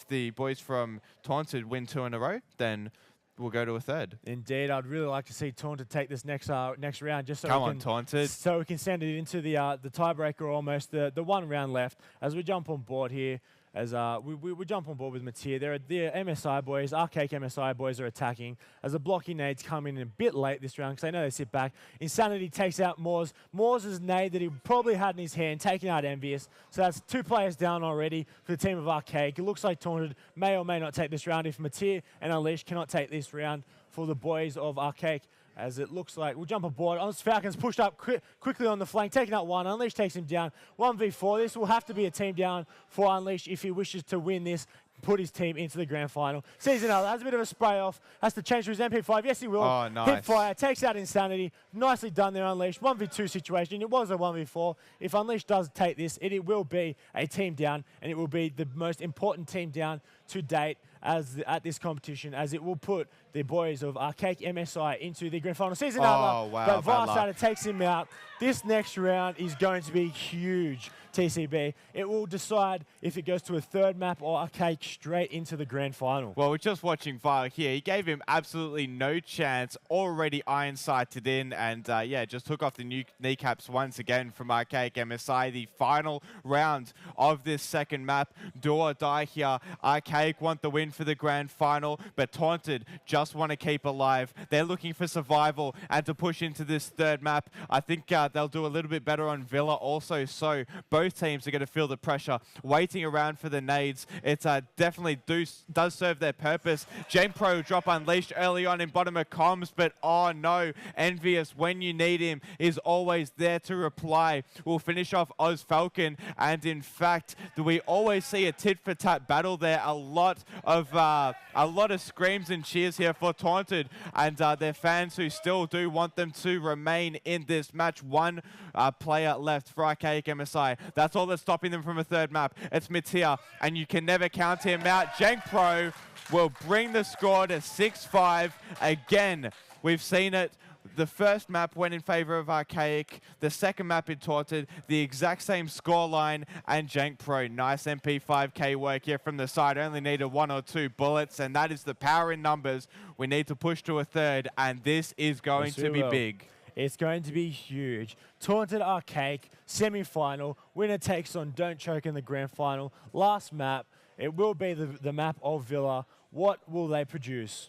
the boys from Taunted win 2 in a row, then we'll go to a 3rd. Indeed, I'd really like to see Taunted take this next round, just so Taunted. So we can send it into the tiebreaker, almost the 1 round left. As we jump on board here, as we jump on board with Matia. The MSI boys, Archaic MSI boys are attacking as the blocking nades come in a bit late this round because they know they sit back. Insanity takes out Moores. Moores' nade that he probably had in his hand, taking out Envious. So that's 2 players down already for the team of Archaic. It looks like Taunted may or may not take this round if Matia and Unleash cannot take this round for the boys of Archaic. As it looks like we'll jump aboard. Falcon's pushed up quickly on the flank, taking out 1. Unleash takes him down. 1v4. This will have to be a team down for Unleash if he wishes to win this, put his team into the grand final. Sees another, has a bit of a spray off, has to change to his MP5. Yes, he will. Oh, nice. Hip fire, takes out Insanity. Nicely done there, Unleash. 1v2 situation. It was a 1v4. If Unleash does take this, it will be a team down, and it will be the most important team down to date at this competition, as it will put the boys of Archaic MSI into the grand final. Season Oh, wow, but bad Vilesider takes him out. This next round is going to be huge, TCB. It will decide if it goes to a 3rd map or Archaic straight into the grand final. Well, we're just watching Vile here. He gave him absolutely no chance, already iron sighted in, and yeah, just took off the kneecaps once again from Archaic MSI. The final round of this 2nd map. Do or die here. Archaic want the win for the grand final, but Taunted just want to keep alive. They're looking for survival and to push into this 3rd map. I think they'll do a little bit better on Villa also, so both teams are going to feel the pressure, waiting around for the nades. It definitely does serve their purpose. Genpro drop Unleashed early on in bottom of comms, but oh no, Envious, when you need him, is always there to reply. We'll finish off Oz Falcon, and in fact, we always see a tit-for-tat battle there. A lot of screams and cheers here for Taunted, and their fans who still do want them to remain in this match. 1 player left for Archaic MSI. That's all that's stopping them from a 3rd map. It's Matia, and you can never count him out. Genpro will bring the score to 6-5 again. We've seen it. The 1st map went in favor of Archaic. The 2nd map in Taunted, the exact same scoreline, and Genpro. Nice MP5K work here from the side. Only needed 1 or 2 bullets, and that is the power in numbers. We need to push to a 3rd, and this is going to be big. It's going to be huge. Taunted Archaic, semi-final. Winner takes on Don't Choke in the grand final. Last map, it will be the map of Villa. What will they produce?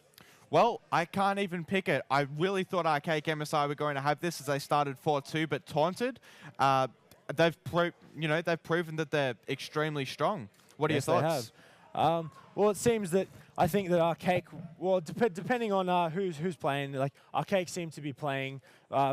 Well, I can't even pick it. I really thought Archaic MSI were going to have this as they started 4-2, but Taunted, they've proven that they're extremely strong. What are your thoughts? They have. Well, it seems that I think that Archaic, well, depending on who's playing, like Archaic seem to be playing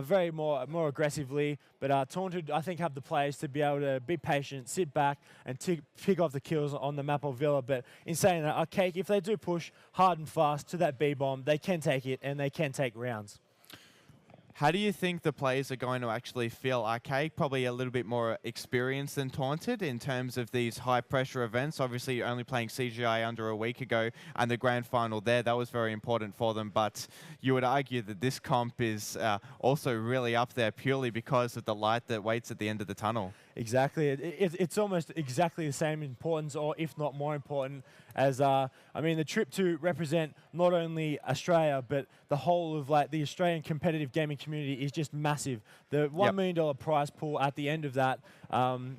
very more aggressively, but Taunted, I think, have the players to be able to be patient, sit back, and pick off the kills on the map of Villa. But in saying that, Archaic, if they do push hard and fast to that B bomb, they can take it and they can take rounds. How do you think the players are going to actually feel? Archaic probably a little bit more experienced than Taunted in terms of these high-pressure events. Obviously, only playing CGI under a week ago, and the grand final there, that was very important for them. But you would argue that this comp is also really up there purely because of the light that waits at the end of the tunnel. Exactly. It's almost exactly the same importance, or if not more important, as I mean, the trip to represent not only Australia but the whole of the Australian competitive gaming community is just massive. The $1 million prize pool at the end of that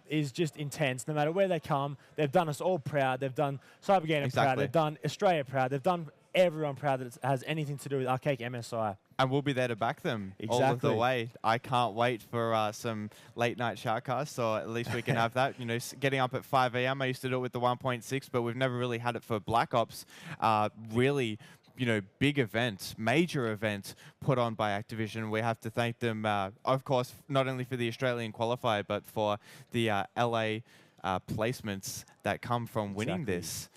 is just intense. No matter where they come, they've done us all proud. They've done Cybergaming proud. They've done Australia proud. They've done everyone proud that it has anything to do with Arcade MSI. And we'll be there to back them all of the way. I can't wait for some late night shoutcasts, or at least we can have that. You know, getting up at 5 a.m. I used to do it with the 1.6, but we've never really had it for Black Ops. Really, you know, big event, major event put on by Activision. We have to thank them, of course, not only for the Australian Qualifier, but for the LA placements that come from winning this.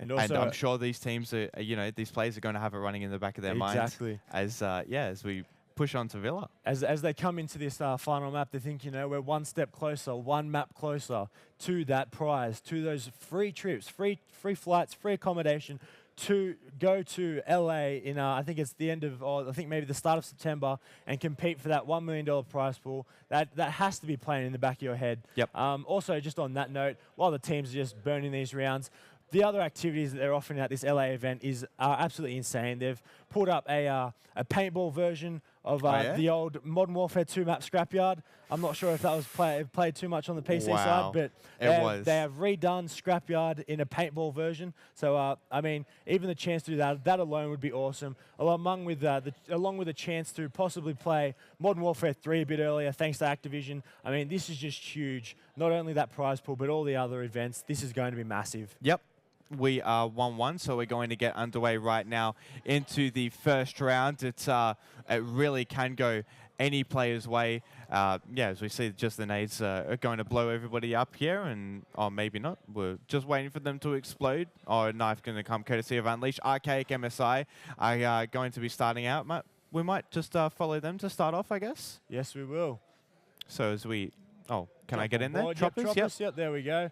And I'm sure these teams are, you know, these players are going to have it running in the back of their minds as we push on to Villa. As they come into this final map, they think, you know, we're one step closer, one map closer to that prize, to those free trips, free flights, free accommodation, to go to LA in, I think it's the end of, or I think maybe the start of September, and compete for that $1 million prize pool. That has to be playing in the back of your head. Yep. Also, just on that note, while the teams are just burning these rounds, the other activities that they're offering at this LA event are absolutely insane. They've pulled up a paintball version of the old Modern Warfare 2 map Scrapyard. I'm not sure if that was played too much on the PC side, but they have redone Scrapyard in a paintball version. So, I mean, even the chance to do that alone would be awesome, along with a chance to possibly play Modern Warfare 3 a bit earlier, thanks to Activision. I mean, this is just huge. Not only that prize pool, but all the other events. This is going to be massive. Yep. We are 1-1, so we're going to get underway right now into the first round. It really can go any player's way. As we see, just the nades are going to blow everybody up here, or maybe not. We're just waiting for them to explode. Or a knife going to come courtesy of Unleash. Archaic MSI are going to be starting out. We might just follow them to start off, I guess. Yes, we will. So as we... Oh, can I get in there? Choppers, yep, there we go.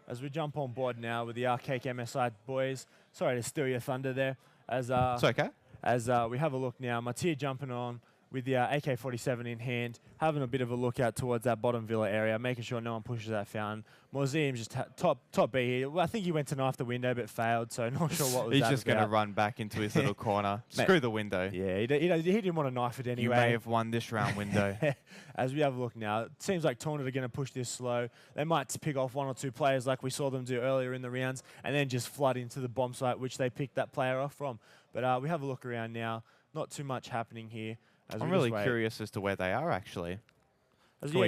As we jump on board now with the Arcade MSI boys. Sorry to steal your thunder there. It's okay. As we have a look now, Matia jumping on with the AK-47 in hand, having a bit of a look out towards that bottom villa area, making sure no one pushes that fountain. Museum's just top B here. Well, I think he went to knife the window but failed, so not sure what was He's just going to run back into his little corner. Screw the window. Yeah, he didn't want to knife it anyway. You may have won this round, window. As we have a look now, it seems like Taunted are going to push this slow. They might pick off one or two players like we saw them do earlier in the rounds, and then just flood into the bomb site, which they picked that player off from. But we have a look around now. Not too much happening here. I'm really curious as to where they are, actually.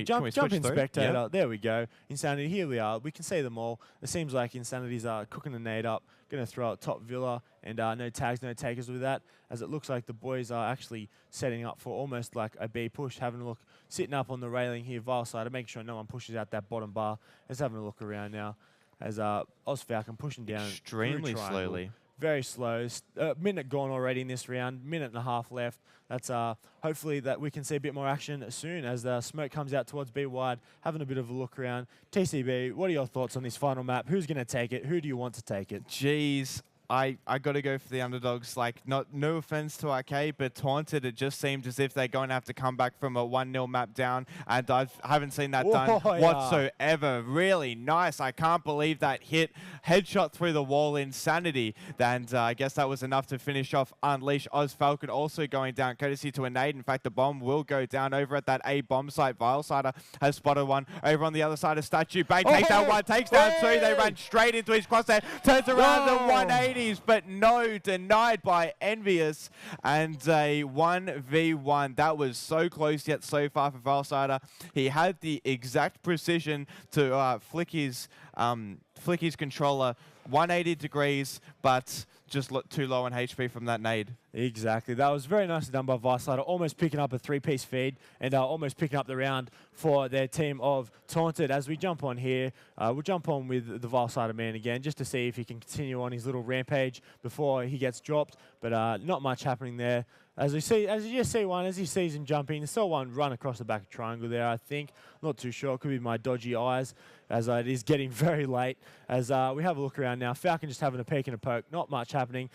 Jump in spectator. Yep. There we go. Insanity, here we are. We can see them all. It seems like Insanity's cooking a nade up, going to throw out top villa, and no tags, no takers with that, as it looks like the boys are actually setting up for almost like a B push, having a look, sitting up on the railing here, Vile side, to make sure no one pushes out that bottom bar. Let's having a look around now, as Oz Falcon pushing down extremely slowly. Very slow. Minute gone already in this round. Minute and a half left. That's hopefully that we can see a bit more action soon as the smoke comes out towards B wide. Having a bit of a look around. TCB, what are your thoughts on this final map? Who's going to take it? Who do you want to take it? Jeez. I got to go for the underdogs. Like, no offense to Arcade, but Taunted, it just seemed as if they're going to have to come back from a 1-0 map down, and I haven't seen that done whatsoever. Really nice. I can't believe that hit. Headshot through the wall, Insanity. And I guess that was enough to finish off Unleash. Oz Falcon also going down, courtesy to a nade. In fact, the bomb will go down over at that A bomb site. Vilesider has spotted one over on the other side of Statue. Bang, takes down one, takes down two. They run straight into his crosshair, turns around the 180. But no, denied by Envious, and a 1v1. That was so close yet so far for Vilesider. He had the exact precision to flick his controller 180 degrees, but just too low on HP from that nade. Exactly. That was very nicely done by Vilesider, almost picking up a 3-piece feed and almost picking up the round for their team of Taunted. As we jump on here, we'll jump on with the Vilesider man again just to see if he can continue on his little rampage before he gets dropped, but not much happening there. As you just see one, as he sees him jumping, there's still one run across the back of triangle there, I think. Not too sure. It could be my dodgy eyes, as it is getting very late. As we have a look around now, Falcon just having a peek and a poke. Not much happening.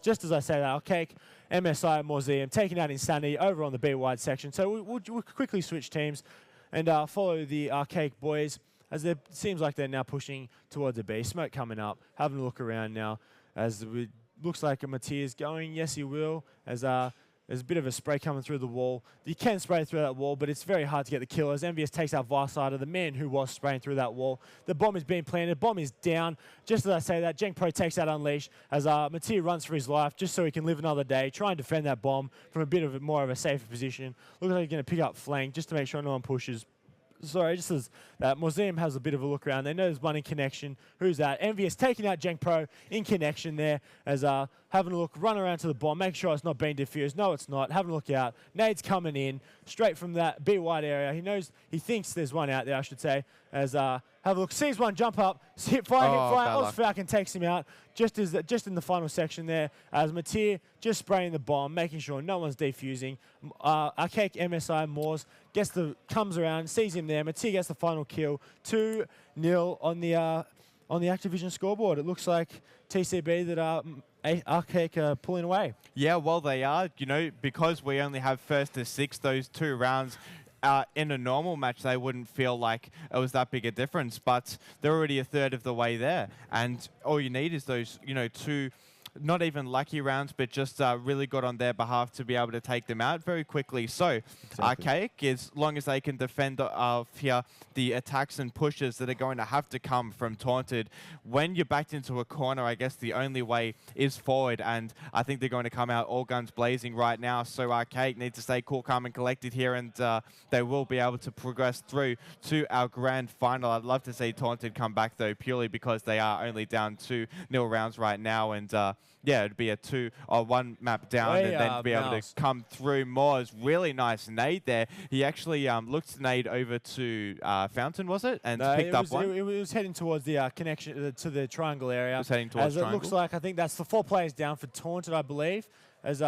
Just as I say that, Arcade MSI Museum taking out Insanity over on the B wide section. So we'll quickly switch teams and follow the Arcade boys, as it seems like they're now pushing towards the B. Smoke coming up. Having a look around now, as looks like a Matia's going. Yes, he will. As There's a bit of a spray coming through the wall. You can spray through that wall, but it's very hard to get the kill as MVS takes out Varsider, the man who was spraying through that wall. The bomb is being planted. Bomb is down. Just as I say that, Jenk Pro takes out Unleash as Mattia runs for his life just so he can live another day. Try and defend that bomb from a bit of more of a safer position. Looks like he's going to pick up flank just to make sure no one pushes. Sorry, just as that Museum has a bit of a look around. They know there's one in connection. Who's that? Envious taking out Jenk Pro in connection there as having a look, run around to the bomb, make sure it's not being diffused. No, it's not. Having a look out. Nade's coming in straight from that B wide area. He thinks there's one out there, I should say, as have a look, sees one jump up, hit fire. Oz Falcon takes him out just in the final section there as Mattia just spraying the bomb, making sure no one's defusing. Archaic MSI Moores comes around, sees him there. Mattia gets the final kill. 2-0 on the Activision scoreboard. It looks like TCB that Archaic are pulling away. Yeah, well, they are. You know, because we only have first to 6, those 2 rounds. In a normal match, they wouldn't feel like it was that big a difference, but they're already a third of the way there. And all you need is those, 2, not even lucky rounds, but just really good on their behalf to be able to take them out very quickly. So Archaic, as long as they can defend here the attacks and pushes that are going to have to come from Taunted, when you're backed into a corner, I guess the only way is forward, and I think they're going to come out all guns blazing right now. So Archaic need to stay cool, calm, and collected here, and they will be able to progress through to our grand final. I'd love to see Taunted come back, though, purely because they are only down 2-0 rounds right now, and yeah, it'd be a 2 or 1 map down and then be able to come through more. It's really nice nade there. He actually looked to nade over to Fountain, was it? And picked up one. It was heading towards the connection to the triangle area. It was heading towards triangle. It looks like, I think that's the 4 players down for Taunted, I believe. As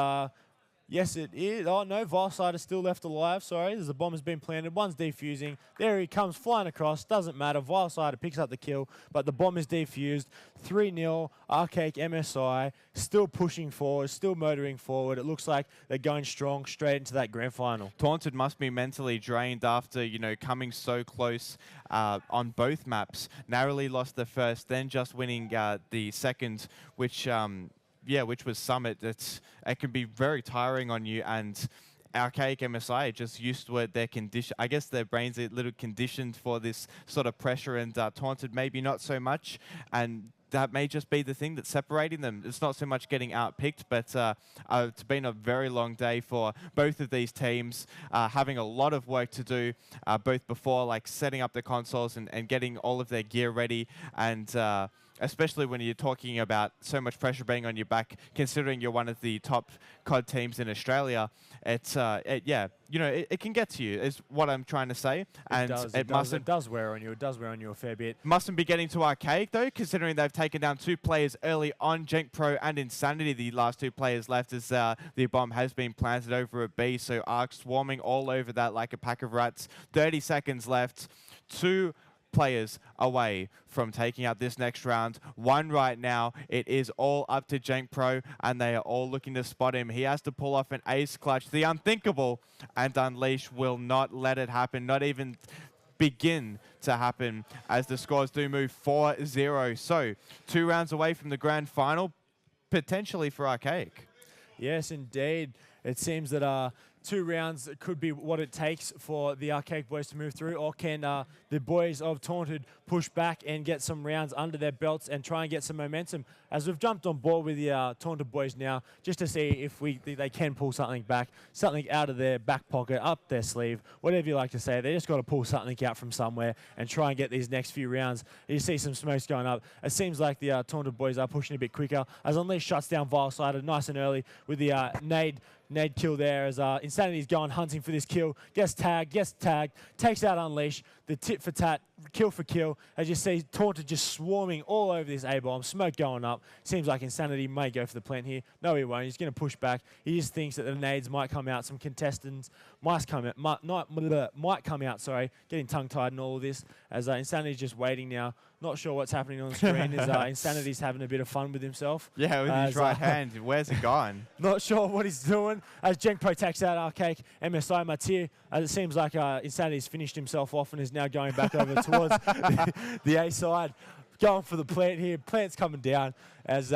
yes, it is. Oh, no, Varsider is still left alive. Sorry, there's a bomb has been planted. One's defusing. There he comes flying across. Doesn't matter. Varsider picks up the kill, but the bomb is defused. 3-0. Archaic MSI still pushing forward, still motoring forward. It looks like they're going strong straight into that grand final. Taunted must be mentally drained after, coming so close on both maps. Narrowly lost the first, then just winning the second, which was Summit. It can be very tiring on you, and Archaic MSI just used to it. Their condition, I guess their brains are a little conditioned for this sort of pressure, and Taunted maybe not so much, and that may just be the thing that's separating them. It's not so much getting outpicked, but it's been a very long day for both of these teams, having a lot of work to do, both before like setting up the consoles and getting all of their gear ready, and especially when you're talking about so much pressure being on your back, considering you're one of the top COD teams in Australia. It's it can get to you, is what I'm trying to say. It does wear on you. It does wear on you a fair bit. Mustn't be getting to Archaic, though, considering they've taken down 2 players early on. Jenk Pro and Insanity, the last 2 players left, as the bomb has been planted over at B. So Arc swarming all over that like a pack of rats. 30 seconds left. 2 players away from taking out this next round. 1 right now. It is all up to Jenk Pro, and they are all looking to spot him. He has to pull off an ace clutch. The unthinkable, and Unleash will not let it happen, not even begin to happen, as the scores do move 4-0. So 2 rounds away from the grand final, potentially for Archaic. Yes, indeed. It seems that 2 rounds could be what it takes for the Archaic boys to move through, or can the boys of Taunted push back and get some rounds under their belts and try and get some momentum. As we've jumped on board with the Taunted boys now, just to see if they can pull something back, something out of their back pocket, up their sleeve, whatever you like to say. They just got to pull something out from somewhere and try and get these next few rounds. You see some smokes going up. It seems like the Taunted boys are pushing a bit quicker, as Unleash shuts down Vilesider nice and early with the nade kill there, as Insanity's going hunting for this kill. Gets tagged, takes out Unleash. The tit for tat, kill for kill. As you see, Taunted just swarming all over this A-bomb. Smoke going up. Seems like Insanity may go for the plant here. No, he won't. He's going to push back. He just thinks that the nades might come out. Some contestants might come out. Sorry, getting tongue-tied and all of this. As Insanity's just waiting now. Not sure what's happening on the screen. As Insanity's having a bit of fun with himself. Yeah, with his right hand. Where's it gone? Not sure what he's doing. As Jenk Pro takes out Archaic MSI Mattia, as it seems like Insanity's finished himself off and is now going back over towards the A side. Going for the plant here. Plant's coming down as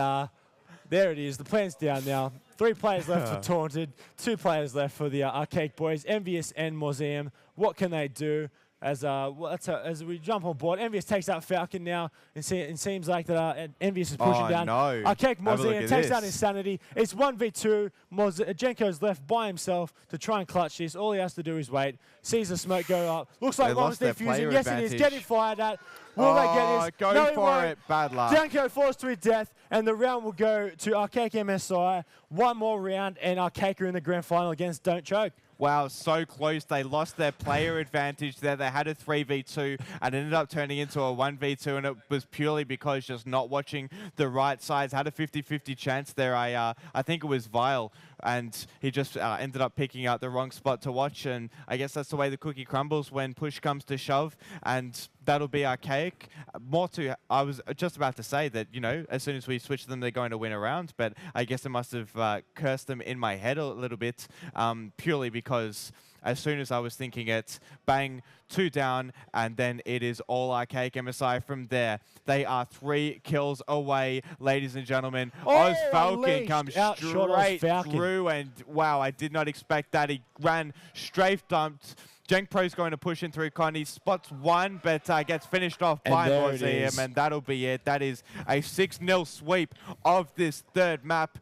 There it is. The plan's down now. 3 players left for Taunted. 2 players left for the Archaic boys, Envious and Museum. What can they do? As we jump on board, Envious takes out Falcon now, and it seems like that Envious is pushing down. No. Archaic Museum takes out Insanity. It's 1v2. Jenko's left by himself to try and clutch this. All he has to do is wait. Sees the smoke go up. Looks like one was defusing. Yes, it is. Getting fired at. Will they get his? Go no, for it. Bad luck. Jenko falls to his death, and the round will go to Archaic MSI. One more round, and Archaic are in the grand final against Don't Choke. Wow, so close. They lost their player advantage there. They had a 3v2 and ended up turning into a 1v2, and it was purely because just not watching the right sides. Had a 50-50 chance there. I think it was Vile, and he just ended up picking out the wrong spot to watch, and I guess that's the way the cookie crumbles when push comes to shove, and that'll be Archaic. I was just about to say that, you know, as soon as we switch them, they're going to win a round, but I guess I must have cursed them in my head a little bit, purely because as soon as I was thinking it, bang, 2 down, and then it is all Archaic MSI from there. They are 3 kills away, ladies and gentlemen. Oz Falcon comes straight through, and wow, I did not expect that. He ran strafe dumped. Jenk Pro's going to push in through Con. He spots one, but gets finished off by Museum, and that'll be it. That is a 6-0 sweep of this 3rd map.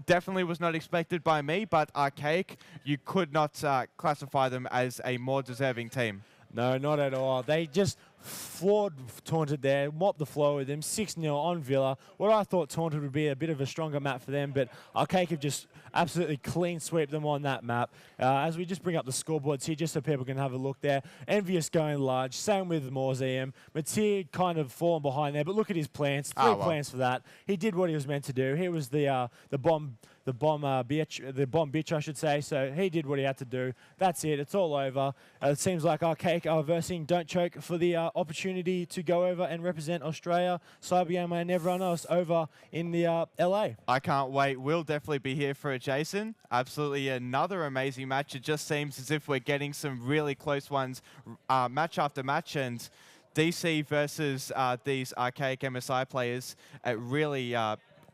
Definitely was not expected by me, but Archaic, you could not classify them as a more deserving team. No, not at all. They just floored Taunted there, mopped the floor with them, 6-0 on Villa. What I thought Taunted would be a bit of a stronger map for them, but Archaic have just absolutely clean sweep them on that map. As we just bring up the scoreboards here, just so people can have a look there. Envious going large, same with Museum. Matir kind of fallen behind there, but look at his plans. 3 plans for that. He did what he was meant to do. He was the bomb bitch, I should say. So he did what he had to do. That's it. It's all over. It seems like Archaic are versing Don't Choke for the opportunity to go over and represent Australia, Cybergamer, and everyone else over in the LA. I can't wait. We'll definitely be here for it, Jason. Absolutely another amazing match. It just seems as if we're getting some really close ones match after match, and DC versus these Archaic MSI players, it really...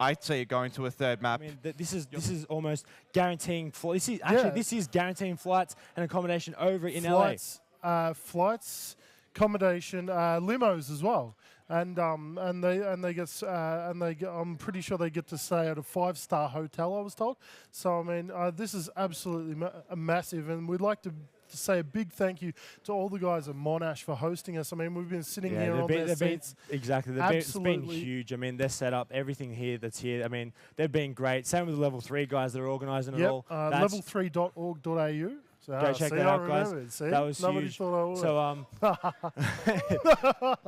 I'd say going to a 3rd map. I mean, this is almost guaranteeing flights. This is guaranteeing flights and accommodation over in LA. Flights, accommodation, limos as well, and they get I'm pretty sure they get to stay at a 5-star hotel, I was told. So I mean, this is absolutely massive, and we'd like to say a big thank you to all the guys at Monash for hosting us. I mean, we've been sitting here on their seats. Exactly. It's been huge. I mean, their setup, everything here that's here, I mean, they've been great. Same with the Level 3 guys that are organising it all. level3.org.au. So, go check that out, guys. That was huge. Thought I would.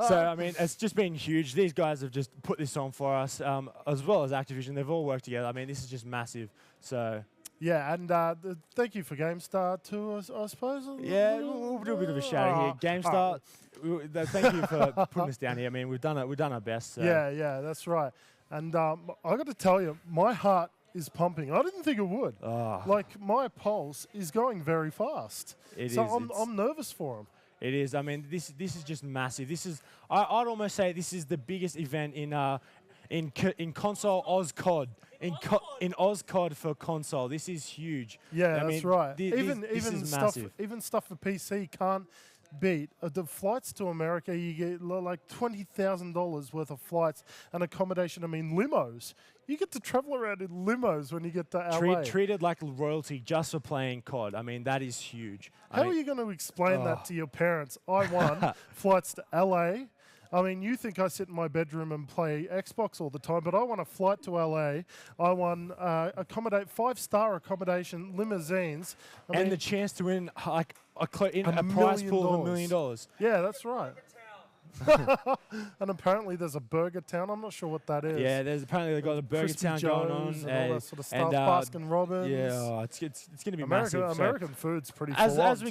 So, I mean, it's just been huge. These guys have just put this on for us, as well as Activision. They've all worked together. I mean, this is just massive. So... Yeah, and thank you for GameStar too, I suppose. Yeah, we'll do a bit of a shout here. GameStar, thank you for putting us down here. I mean, we've done our best. So. Yeah, that's right. And I got to tell you, my heart is pumping. I didn't think it would. Like, my pulse is going very fast. I'm nervous for him. It is. I mean, this is just massive. This is, I'd almost say this is the biggest event in console Oz COD. In Oz COD for console, this is huge. Yeah, that's right. Even stuff for PC can't beat. The flights to America, you get like $20,000 worth of flights and accommodation. I mean, limos. You get to travel around in limos when you get to LA. Treated like royalty just for playing COD. I mean, that is huge. How are you going to explain that to your parents? I won flights to LA. I mean, you think I sit in my bedroom and play Xbox all the time, but I want a flight to LA. I want 5-star accommodation, limousines. I mean, the chance to win like a prize pool of $1 million. Yeah, that's right. And apparently there's a Burger Town. I'm not sure what that is. Yeah, apparently they've got a Burger Town going on. And all that sort of stuff. Baskin Robbins. Yeah, it's going to be massive. American food's pretty as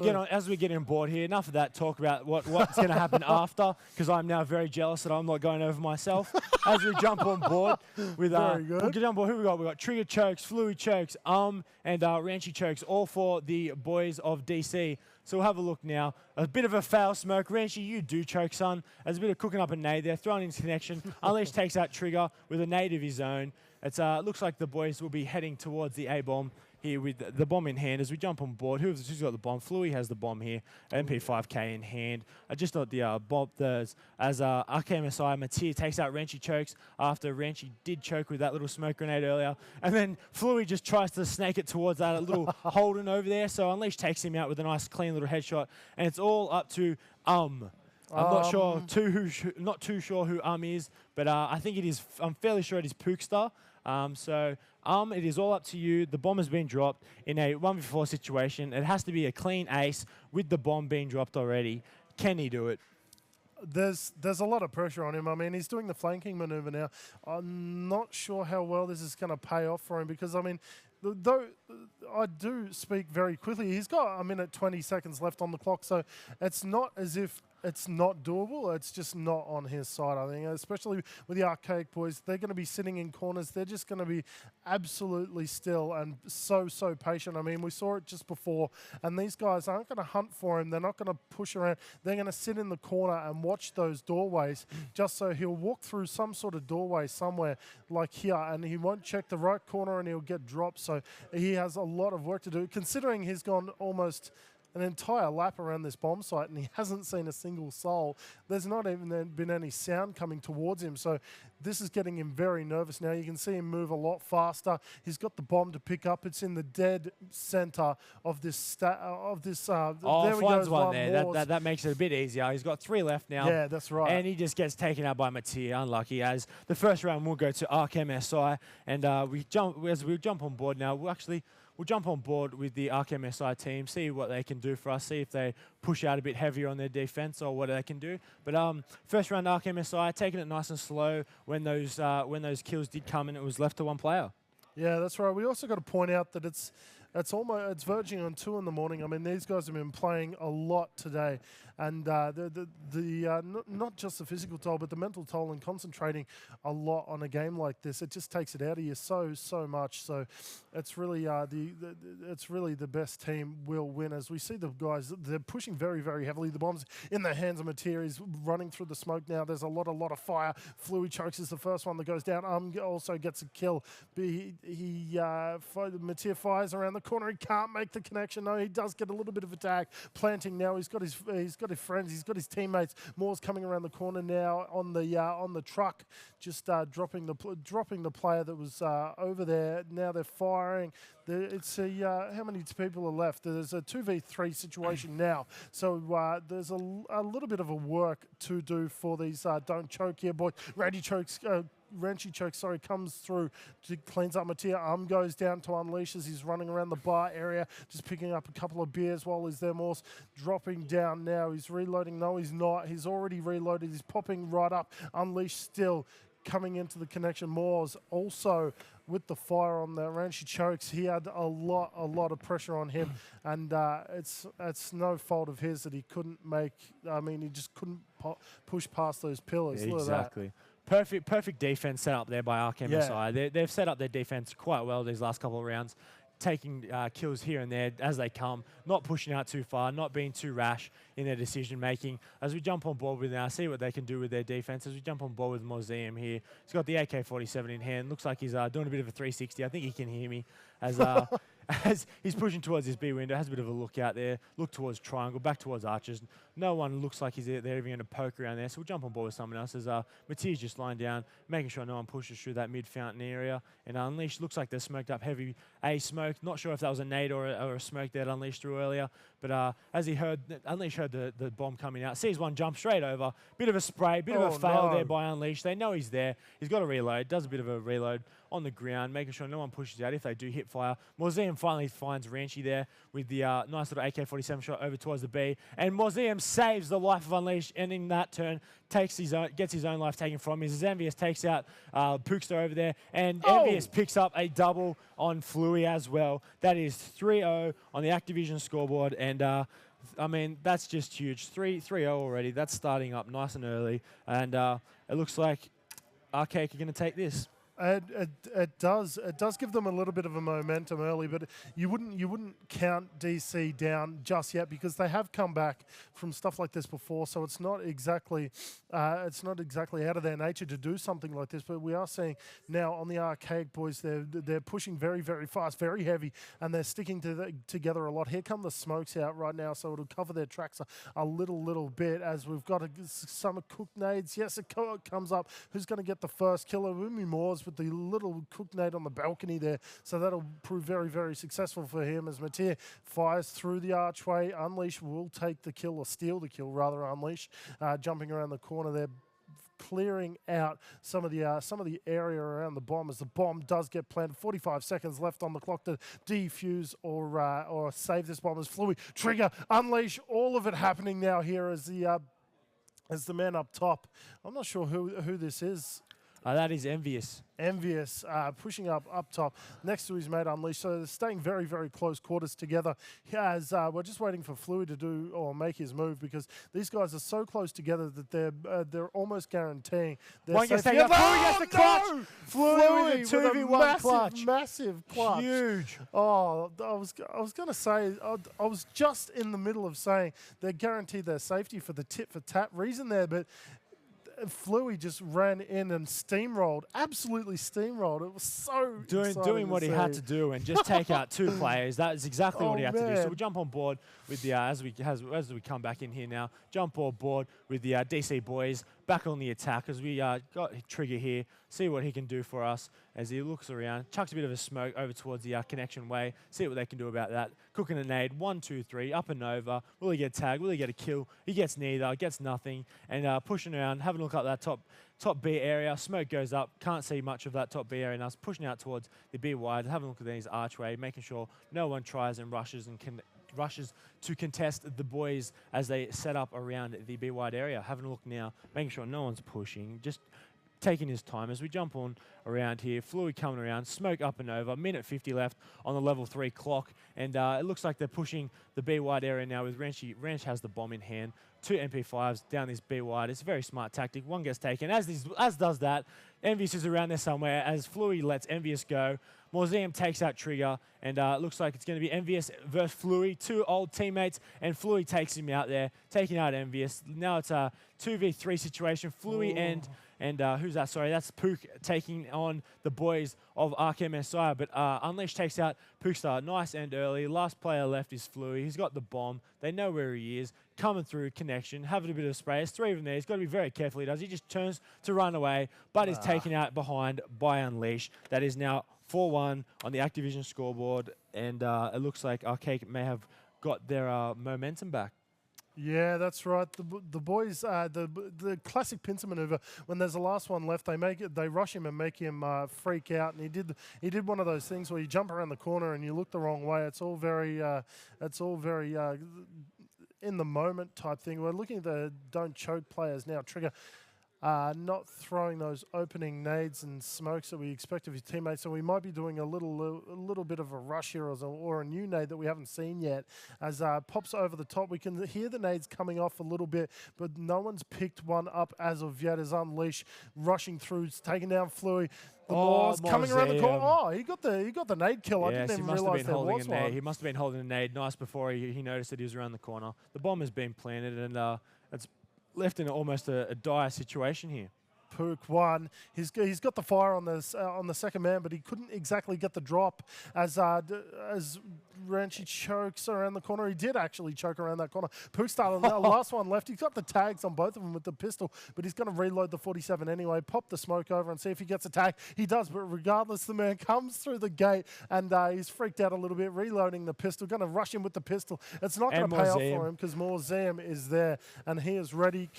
we get on board here, enough of that talk about what's going to happen after, because I'm now very jealous that I'm not going over myself. As we jump on board with who we got? We got Trigger Chokes, Fluid Chokes, and Ranchy Chokes, all for the boys of DC. So we'll have a look now. A bit of a foul smoke. Ranchy, you do choke, son. There's a bit of cooking up a nade there, throwing into connection. Unleash takes out Trigger with a nade of his own. It looks like the boys will be heading towards the A-bomb here with the bomb in hand as we jump on board. Who's got the bomb? Fluey has the bomb here. MP5K in hand. I just thought the bomb, as RKMSI, Mattia takes out Ranchy chokes after Ranchy did choke with that little smoke grenade earlier. And then Fluey just tries to snake it towards that little Holden over there. So Unleash takes him out with a nice clean little headshot. And it's all up to I'm not sure not too sure who is, but I think it is. I'm fairly sure it is Pookstar. It is all up to you. The bomb has been dropped in a 1v4 situation. It has to be a clean ace with the bomb being dropped already. Can he do it? There's a lot of pressure on him. I mean, he's doing the flanking maneuver now. I'm not sure how well this is going to pay off for him because, I mean, though I do speak very quickly, he's got a minute 20 seconds left on the clock, so it's not as if it's not doable. It's just not on his side, I think, especially with the Archaic boys. They're going to be sitting in corners. They're just going to be absolutely still and so patient. I mean, we saw it just before, and these guys aren't going to hunt for him. They're not going to push around. They're going to sit in the corner and watch those doorways just so he'll walk through some sort of doorway somewhere like here, and he won't check the right corner and he'll get dropped. So he has a lot of work to do, considering he's gone almost an entire lap around this bomb site and he hasn't seen a single soul. There's not even been any sound coming towards him, so this is getting him very nervous now. You can see him move a lot faster. He's got the bomb to pick up. It's in the dead center of this there we finds go, one there. That makes it a bit easier. He's got 3 left now. Yeah, that's right. And he just gets taken out by Mattia. Unlucky, as the first round will go to RKMSI, and as we jump on board now, we'll jump on board with the RKMSI team, see what they can do for us, see if they push out a bit heavier on their defense or what they can do. But first round RKMSI, taking it nice and slow when those kills did come and it was left to one player. Yeah, that's right. We also got to point out that it's verging on 2 in the morning. I mean, these guys have been playing a lot today, and not just the physical toll, but the mental toll and concentrating a lot on a game like this. It just takes it out of you so much. So it's really the best team will win. As we see the guys, they're pushing very heavily. The bomb's in the hands of Mattia. He's running through the smoke now. There's a lot of fire. Fluey chokes is the first one that goes down. Also gets a kill. But Mattia fires around the corner. He can't make the connection. No, he does get a little bit of attack. Planting now. He's got his friends. He's got his teammates. Moore's coming around the corner now on the truck, just dropping the player that was over there. Now they're firing. How many people are left? There's a 2v3 situation now. So there's a little bit of a work to do for these don't choke here, boys. Ranchy choke, comes through, cleans up Mattia. Goes down to Unleash as he's running around the bar area, just picking up a couple of beers while he's there. Morse dropping down now. He's reloading. No, he's not. He's already reloaded. He's popping right up. Unleash still coming into the connection. Moore's also with the fire on the Ranchy chokes. He had a lot of pressure on him, and it's no fault of his that he couldn't make. I mean, he just couldn't push past those pillars. Yeah, look exactly. At that. Perfect defense set up there by RKMSI. Yeah. They've set up their defense quite well these last couple of rounds, taking kills here and there as they come, not pushing out too far, not being too rash in their decision making. As we jump on board with now, see what they can do with their defense. As we jump on board with Museum here, he's got the AK-47 in hand. Looks like he's doing a bit of a 360. I think he can hear me as he's pushing towards his B window. Has a bit of a look out there. Look towards triangle, back towards archers. No one looks like they're even going to poke around there. So we'll jump on board with someone else as Mattia's just lying down, making sure no one pushes through that mid fountain area. And Unleash looks like they're smoked up heavy. A smoke. Not sure if that was a nade or a smoke that Unleash threw earlier. But as Unleash heard the bomb coming out, sees one jump straight over. Bit of a spray, bit of a fail there by Unleash. They know he's there. He's got a reload. Does a bit of a reload on the ground, making sure no one pushes out if they do hit fire. Museum finally finds Ranchy there with the nice little AK-47 shot over towards the B. And Museum saves the life of Unleash, and in that turn, gets his own life taken from him. As Envious takes out Pookstar over there, and Envious picks up a double on Fluey as well. That is 3-0 on the Activision scoreboard, and I mean, that's just huge. 3-0 already. That's starting up nice and early, and it looks like Archaic are going to take this. It does give them a little bit of a momentum early, but you wouldn't count DC down just yet because they have come back from stuff like this before. So it's not exactly out of their nature to do something like this. But we are seeing now on the Archaic boys, they're pushing very, very fast, very heavy, and they're sticking together a lot. Here come the smokes out right now, so it'll cover their tracks a little bit as we've got some cooked nades. Yes, it comes up. Who's going to get the first killer? Umi Moores with the little cooked nade on the balcony there. So that'll prove very, very successful for him as Mateer fires through the archway. Unleash will take the kill, or steal the kill rather, Unleash. Jumping around the corner there, clearing out some of the area around the bomb as the bomb does get planted. 45 seconds left on the clock to defuse or save this bomb as Fluey. Trigger, Unleash, all of it happening now here as the man up top. I'm not sure who this is. That is Envious. Envious pushing up top next to his mate Unleash. So they're staying very, very close quarters together. As we're just waiting for Fluey to do or make his move because these guys are so close together that they're almost guaranteeing their One gets safety. taken out. Fluey gets the clutch. No! Fluey with a 2v1 clutch. Massive clutch. Huge. Oh, I was going to say, I was just in the middle of saying they're guaranteed their safety for the tit for tat reason there, but Fluey just ran in and steamrolled, absolutely steamrolled. It was so doing what he had to do and just take out two players. That is exactly what he had to do. So man. we jump on board with the as we come back in here now. Jump on board with the DC boys back on the attack as we got Trigger here. See what he can do for us as he looks around, chucks a bit of a smoke over towards the connection way. See what they can do about that. Cooking a nade, 1, 2, 3, up and over. Will he get tagged? Will he get a kill? He gets neither, gets nothing. And pushing around, having a look at that top B area. Smoke goes up. Can't see much of that top B area now. It's pushing out towards the B wide. Having a look at his archway, making sure no one tries and rushes to contest the boys as they set up around the B wide area. Having a look now, making sure no one's pushing. Just taking his time as we jump on around here. Fluid coming around, smoke up and over. Minute 50 left on the level 3 clock. And it looks like they're pushing the B wide area now with Wrench. Wrench has the bomb in hand. 2 MP5s down this B wide. It's a very smart tactic. One gets taken. As does that. Envious is around there somewhere as Fluey lets Envious go. Museum takes out Trigger, and it looks like it's going to be Envious versus Fluey. 2 old teammates, and Fluey takes him out there, taking out Envious. Now it's a 2v3 situation. Fluey and who's that? Sorry, that's Pook taking on the boys of Arc MSI. But Unleash takes out Pookstar nice and early. Last player left is Fluey. He's got the bomb. They know where he is. Coming through connection, having a bit of spray. There's 3 of them there. He's got to be very careful. He does. He just turns to run away, but is taken out behind by Unleash. That is now 4-1 on the Activision scoreboard, and it looks like Arcade may have got their momentum back. Yeah, that's right. The boys, the classic pincer maneuver. When there's the last one left, they rush him and make him freak out. And he did one of those things where you jump around the corner and you look the wrong way. It's all very in the moment type thing. We're looking at the don't choke players now. Trigger. Not throwing those opening nades and smokes that we expect of his teammates. So we might be doing a little bit of a rush here or a new nade that we haven't seen yet. As pops over the top, we can hear the nades coming off a little bit, but no one's picked one up as of yet. As Unleash rushing through, taking down Fluey. The Moors coming around the corner. Oh, he got the nade kill. I didn't even realise there was one. He must have been holding a nade nice before he noticed that he was around the corner. The bomb has been planted, and it's left in almost a dire situation here. Pook won. He's got the fire on the second man, but he couldn't exactly get the drop as Ranchi chokes around the corner. He did actually choke around that corner. Pook started the last one left. He's got the tags on both of them with the pistol, but he's going to reload the 47 anyway. Pop the smoke over and see if he gets a tag. He does, but regardless, the man comes through the gate and he's freaked out a little bit, reloading the pistol. Going to rush him with the pistol. It's not going to pay off for him because Museum is there and he is ready,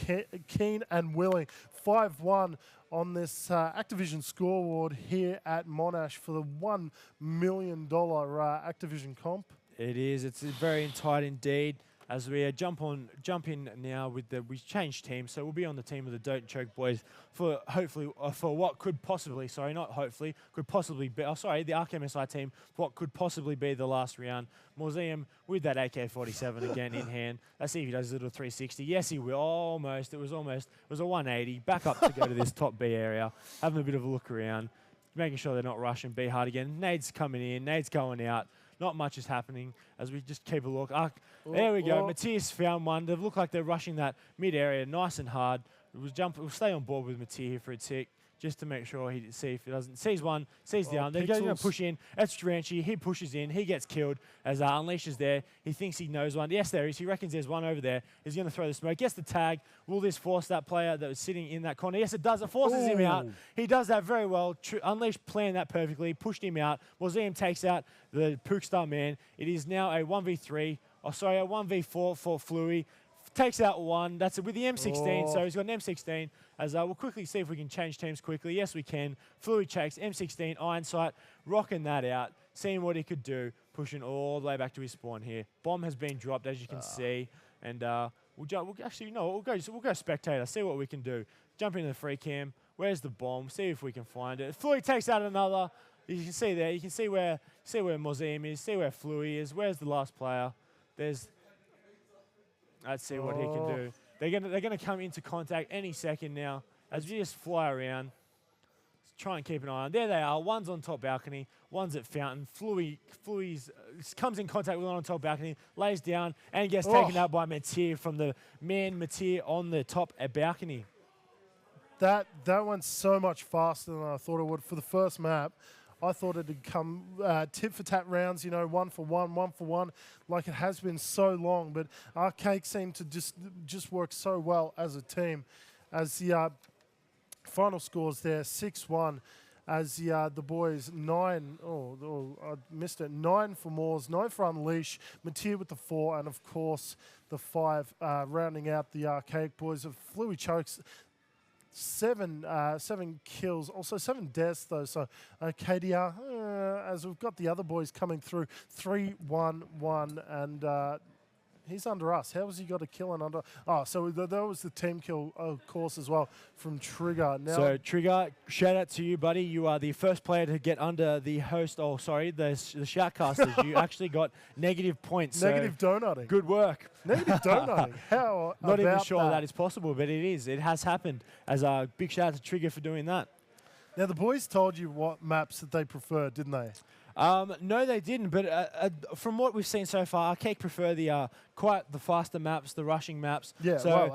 keen and willing. 5-1 on this Activision scoreboard here at Monash for the $1 million Activision comp. It is. It's very tight indeed. As we jump in now with we changed teams, so we'll be on the team of the Don't Choke boys for hopefully for what could possibly, sorry, not hopefully, could possibly be, the Arc MSI team for what could possibly be the last round. Museum with that AK-47 again in hand. Let's see if he does a little 360. Yes, he will. Almost. It was a 180. Back up to go to this top B area, having a bit of a look around. making sure they're not rushing B hard again. Nades coming in, nades going out. Not much is happening as we just keep a look. There we go. Matthias found one. They look like they're rushing that mid area nice and hard. We'll stay on board with Matthias here for a tick, just to make sure he see if he doesn't. Sees one, sees the other. They're going to push in. That's Stranchi. He pushes in. He gets killed as Unleash is there. He thinks he knows one. Yes, there is. He reckons there's one over there. He's going to throw the smoke. Gets the tag. Will this force that player that was sitting in that corner? Yes, it does. It forces him out. He does that very well. Unleash planned that perfectly. Pushed him out. Museum takes out the Pookstar man. It is now a 1v3. Oh, sorry, a 1v4 for Fluey. Takes out one. That's it with the M16. So he's got an M16. As we'll quickly see if we can change teams quickly. Yes, we can. Fluey checks M16 Iron Sight, rocking that out, seeing what he could do, pushing all the way back to his spawn here. Bomb has been dropped, as you can see, and we'll go spectator. See what we can do. Jump into the free cam. Where's the bomb? See if we can find it. Fluey takes out another. You can see there. You can see where Museum is. See where Fluey is. Where's the last player? Let's see what he can do. They're gonna come into contact any second now as we just fly around. Let's try and keep an eye on. There they are. One's on top balcony. One's at fountain. Fluey's comes in contact with one on top balcony, lays down and gets taken out by Matir from the man Matir on the top balcony. That went so much faster than I thought it would for the first map. I thought it'd come tit for tat rounds, 1 for 1, like it has been so long. But Arcade seemed to just work so well as a team. As the final scores there, 6-1. As the boys 9, I missed it. 9 for Moors, 9 for Unleash, Matir with the 4, and of course the 5 rounding out the Arcade boys of Fluey Chokes. 7 kills, also 7 deaths though. So KDR, as we've got the other boys coming through, 3-1-1, and he's under us. How has he got a kill and under? Oh, so that was the team kill, of course, as well from Trigger. Now, so Trigger, shout out to you, buddy. You are the first player to get under the host. Oh, sorry, the shoutcasters. You actually got negative points. Negative donutting. Good work. Negative donutting. How? Not even sure that is possible, but it is. It has happened. As a big shout out to Trigger for doing that. Now the boys told you what maps that they preferred, didn't they? No, they didn't. But from what we've seen so far, Arcade prefer the quite the faster maps, the rushing maps. Yeah, so, well,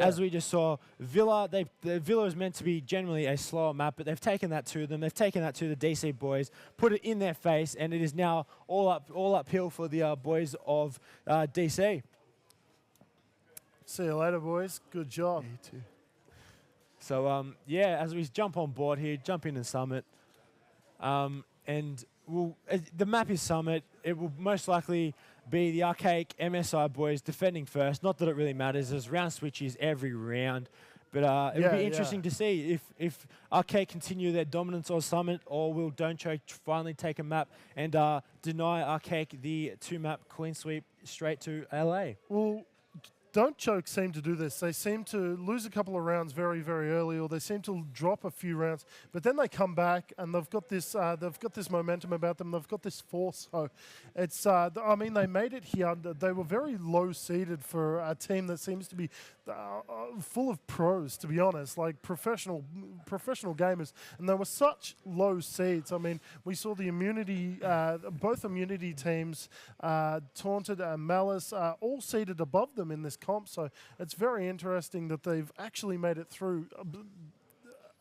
as we just saw, Villa. The Villa is meant to be generally a slower map, but they've taken that to them. They've taken that to the DC boys, put it in their face, and it is now all uphill for the boys of DC. See you later, boys. Good job. Yeah, you too. So yeah, as we jump on board here, jump into Summit, and the map is Summit. It will most likely be the Archaic MSI boys defending first. Not that it really matters. There's round switches every round. But it would be interesting to see if Arcade continue their dominance on Summit, or will Don't Choke finally take a map and deny Arcade the 2-map clean sweep straight to LA. Well, Don't Choke seem to do this. They seem to lose a couple of rounds very, very early, or they seem to drop a few rounds, but then they come back and they've got this momentum about them. They've got this force. So it's I mean, they made it here. They were very low seeded for a team that seems to be full of pros, to be honest, like professional gamers, and they were such low seeds. I mean, we saw the immunity, both immunity teams, Taunted and Malice, all seeded above them in this comp. So it's very interesting that they've actually made it through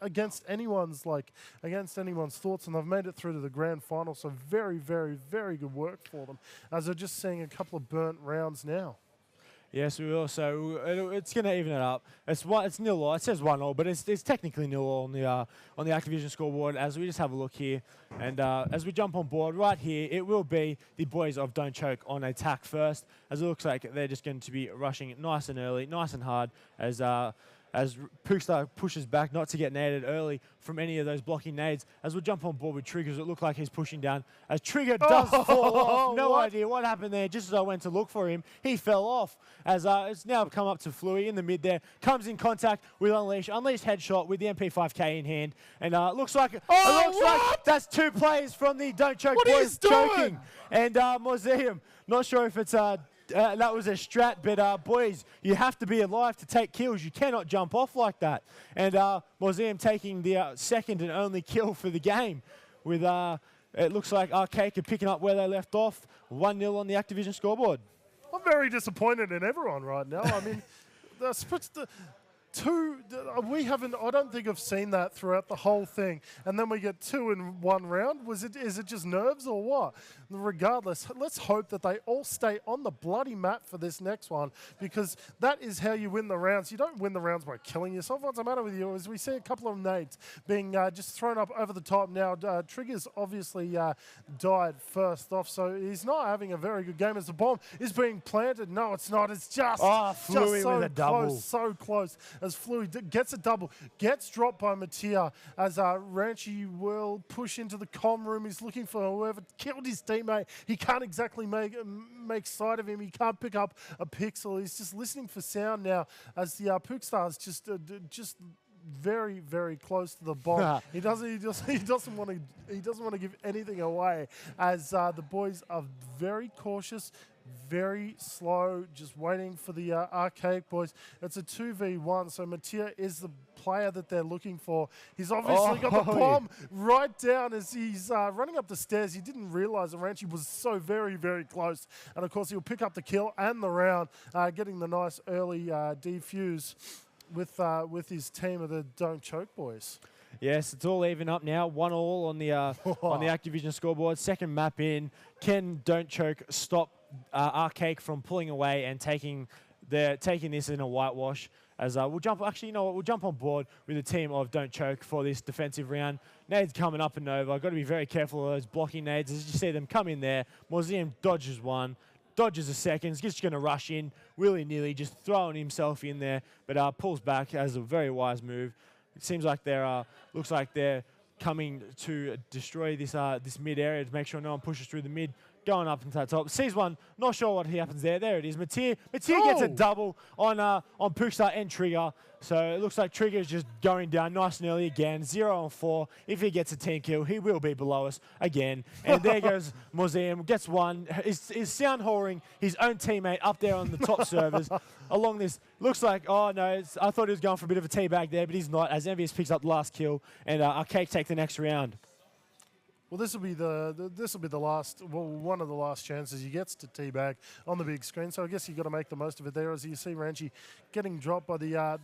against anyone's thoughts, and they've made it through to the grand final. So very, very, very good work for them, as they're just seeing a couple of burnt rounds now. Yes, we will. So it's going to even it up. It's 0-0. It says 1-0, but it's technically 0-0 on the Activision scoreboard. As we just have a look here, and as we jump on board right here, it will be the boys of Don't Choke on attack first. As it looks like they're just going to be rushing nice and early, nice and hard. As Pookstar pushes back, not to get naded early from any of those blocking nades. As we'll jump on board with Triggers, it looked like he's pushing down. As Trigger does fall off. No idea what happened there. Just as I went to look for him, he fell off. As it's now come up to Fluey in the mid there. Comes in contact with Unleash. Unleash headshot with the MP5K in hand. And looks like that's 2 players from the Don't Choke boys choking. And Museum, not sure if it's That was a strat, but boys, you have to be alive to take kills. You cannot jump off like that. And Museum taking the second and only kill for the game. With it looks like Arcade are picking up where they left off. 1-0 on the Activision scoreboard. I'm very disappointed in everyone right now. I mean, we haven't. I don't think I've seen that throughout the whole thing. And then we get 2 in 1 round. Is it just nerves or what? Regardless, let's hope that they all stay on the bloody mat for this next one, because that is how you win the rounds. You don't win the rounds by killing yourself. What's the matter with you? As we see a couple of nades being just thrown up over the top now. Trigger's obviously died first off, so he's not having a very good game as the bomb is being planted. No, it's not. It's just, Fluey so with a double. Close, so close. As Fluey gets a double, gets dropped by Mattia, as Ranchi will push into the comm room. He's looking for whoever killed his teammate. He can't exactly make sight of him. He can't pick up a pixel. He's just listening for sound now, as the Pookstar's just very, very close to the bomb. He doesn't want to give anything away, as the boys are very cautious, very slow, just waiting for the Archaic boys. It's a 2v1, so Mattia is the player that they're looking for. He's obviously got the bomb right down as he's running up the stairs. He didn't realize Aranchi was so very, very close. And of course, he'll pick up the kill and the round, getting the nice early defuse with his team of the Don't Choke boys. Yes, it's all even up now. 1-1 on the Activision scoreboard. Second map in. Can Don't Choke stop Arcade from pulling away and taking this in a whitewash? As we'll jump. Actually, you know what? We'll jump on board with the team of Don't Choke for this defensive round. Nades coming up and over. Got to be very careful of those blocking nades. As you see them come in there, Museum dodges one, dodges a second. He's just going to rush in willy-nilly, just throwing himself in there, but pulls back as a very wise move. It seems like looks like they're coming to destroy this this mid area to make sure no one pushes through the mid. Going up into that top. Sees one. Not sure what happens there. There it is. Mattia gets a double on Pookstar and Trigger. So it looks like Trigger is just going down nice and early again. 0-4. If he gets a team kill, he will be below us again. And there goes Museum. Gets one. Is sound whoring his own teammate up there on the top servers. Along this. Looks like, oh no, I thought he was going for a bit of a teabag there, but he's not, as Envious picks up the last kill. And Arcade take the next round. Well, this will be the last, one of the last chances he gets to teabag on the big screen. So I guess you've got to make the most of it there, as you see Ranchi getting dropped by the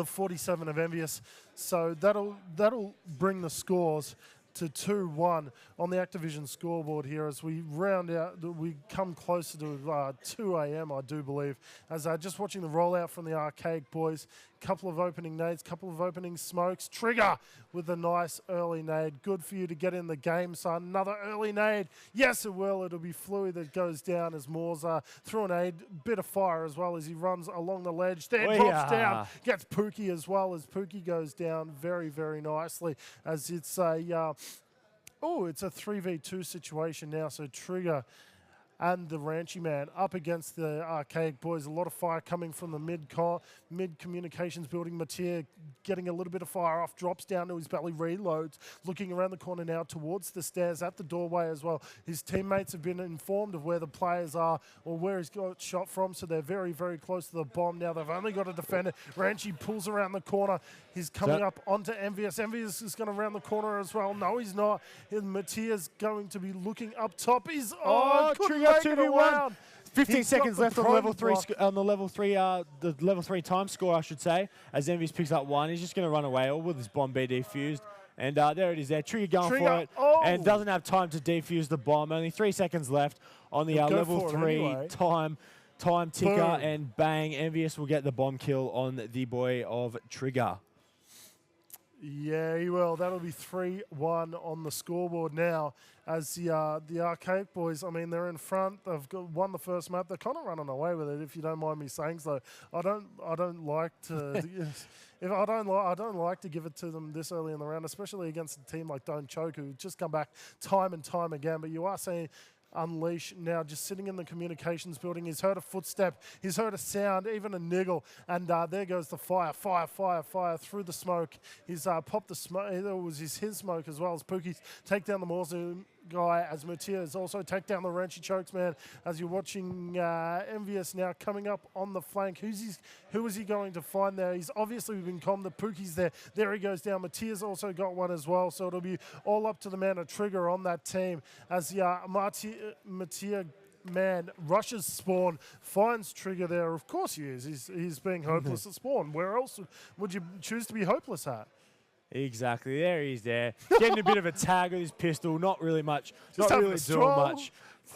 47 of Envious. So that'll bring the scores to 2-1 on the Activision scoreboard here as we round out. We come closer to 2 a.m. I do believe. As just watching the rollout from the Archaic boys. Couple of opening nades, couple of opening smokes. Trigger with a nice early nade. Good for you to get in the game, son. Another early nade. Yes, it will. It'll be Fluey that goes down as Moore's through a nade. Bit of fire as well as he runs along the ledge. There, drops down. Gets Pookie as well, as Pookie goes down very, very nicely. As it's a it's a 3v2 situation now. So Trigger and the Ranchi man up against the Archaic boys. A lot of fire coming from the mid communications building. Mattia getting a little bit of fire off, drops down to his belly, reloads, looking around the corner now towards the stairs at the doorway as well. His teammates have been informed of where the players are or where he's got shot from, so they're very, very close to the bomb now. They've only got a defender. Ranchi pulls around the corner. He's coming up onto Envious. Envious is going to round the corner as well. No, he's not. Mattia's going to be looking up top. He's Trigger 2v1. 15 seconds left on the level 3 the level 3 time score, I should say. As Envious picks up one, he's just going to run away. Or will this bomb be defused? And there it is. There, Trigger going for it, and doesn't have time to defuse the bomb. Only 3 seconds left on the level 3 anyway. time ticker, boom. And bang! Envious will get the bomb kill on the boy of Trigger. Yeah, he will. That'll be 3-1 on the scoreboard now. As the Archaic boys, I mean, they're in front. They've won the first map. They're kind of running away with it, if you don't mind me saying so. I don't like to. I don't like to give it to them this early in the round, especially against a team like Don't Choke, who just come back time and time again. But you are seeing Unleash now just sitting in the communications building. He's heard a footstep. He's heard a sound, even a niggle. And there goes the fire through the smoke. He's popped the smoke. It was his smoke as well as Pookie's take down the guy as Matthias also take down the wrenchy chokes, man. As you're watching Envious now coming up on the flank. Who is he going to find there? He's obviously been calmed. The Pookie's there. There he goes down. Matthias also got one as well. So it'll be all up to the man, a trigger on that team. As Matthias man rushes spawn, finds trigger there. Of course he is. He's being hopeless at spawn. Where else would you choose to be hopeless at? Exactly. There he is there. Getting a bit of a tag with his pistol. Not really much. Not really doing much.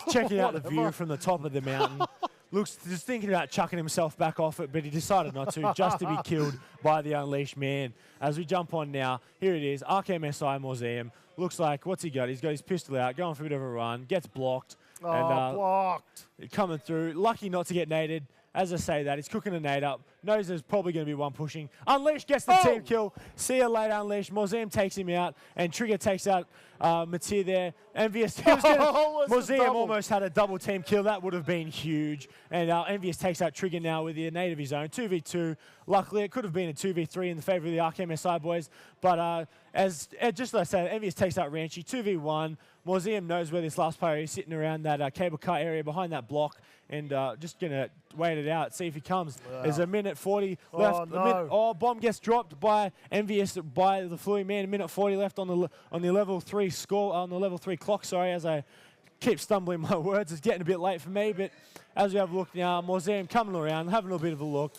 Checking out the view from the top of the mountain. Looks just thinking about chucking himself back off it, but he decided not to, just to be killed by the Unleashed man. As we jump on now, here it is, RKMSI Museum. Looks like, what's he got? He's got his pistol out, going for a bit of a run, gets blocked. Blocked. Coming through, lucky not to get naded. As I say that, he's cooking a nade up. Knows there's probably going to be one pushing. Unleashed gets the team kill. See you later, Unleashed. Museum takes him out, and Trigger takes out Matir there. Envious. Museum almost had a double team kill. That would have been huge. And Envious takes out Trigger now with the nade of his own. 2v2. Luckily, it could have been a 2v3 in the favour of the RKMSI boys. But just as I said, Envious takes out Ranchy. 2v1. Museum knows where this last player is, sitting around that cable car area behind that block, and just going to wait it out, see if he comes. Wow. There's a minute 40 left. No. Bomb gets dropped by Envious by the Fluey man. A minute 40 left on the level 3 score, on the level 3 clock, sorry, as I keep stumbling my words. It's getting a bit late for me, but as we have a look now, Museum coming around, having a bit of a look.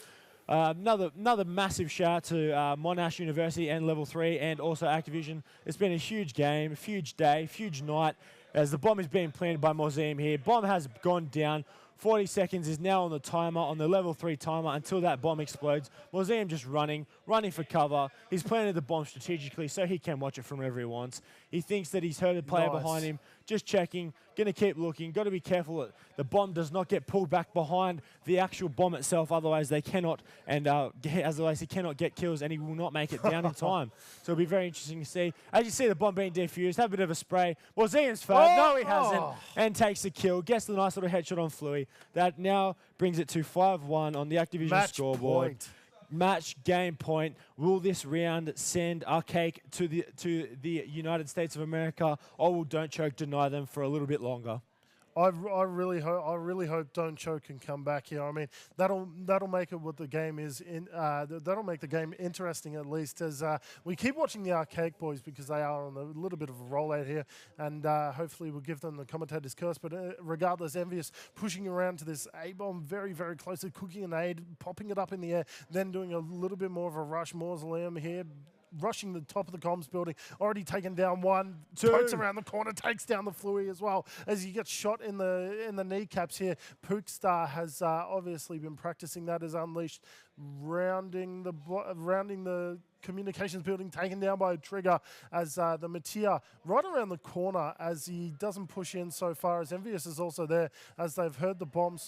Another massive shout out to Monash University and Level 3 and also Activision. It's been a huge game, a huge day, huge night as the bomb is being planted by Museum here. Bomb has gone down. 40 seconds is now on the timer, on the level 3 timer until that bomb explodes. Museum just running for cover. He's planted the bomb strategically so he can watch it from wherever he wants. He thinks that he's heard a player behind him. Just checking, going to keep looking. Got to be careful that the bomb does not get pulled back behind the actual bomb itself. Otherwise, they cannot, and otherwise he cannot get kills, and he will not make it down in time. So it'll be very interesting to see. As you see the bomb being defused, have a bit of a spray. Museum's failed. No, he hasn't, and takes the kill. Gets the nice little headshot on Fluey. That now brings it to 5-1 on the Activision scoreboard. Point. Match game point. Will this round send our cake to the United States of America, or will Don't Choke deny them for a little bit longer? I really hope Don't Choke can come back here. I mean, that'll make it what the game is. That'll make the game interesting at least. As we keep watching the Arcade boys because they are on a little bit of a rollout here, and hopefully we'll give them the commentator's curse. But regardless, Envious pushing around to this A bomb very closely, cooking an aid, popping it up in the air, then doing a little bit more of a rush mausoleum here. Rushing the top of the comms building, already taken down one, pokes around the corner, takes down the Fluey as well. As he gets shot in the kneecaps here, Pookstar has obviously been practicing that as Unleashed, rounding the communications building, taken down by a trigger as the Matia right around the corner as he doesn't push in so far as Envious is also there as they've heard the bomb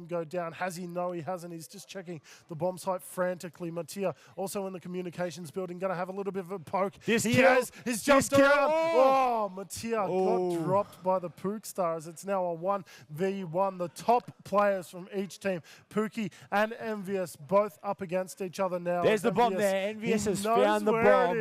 go down. Has he? No, he hasn't. He's just checking the bomb site frantically. Matia also in the communications building, going to have a little bit of a poke. He's jumped around. Matia got dropped by the Pook Stars. It's now a 1v1. The top players from each team, Pookie and Envious, both up against each other now. There's the bomb there. Envious has found the bomb.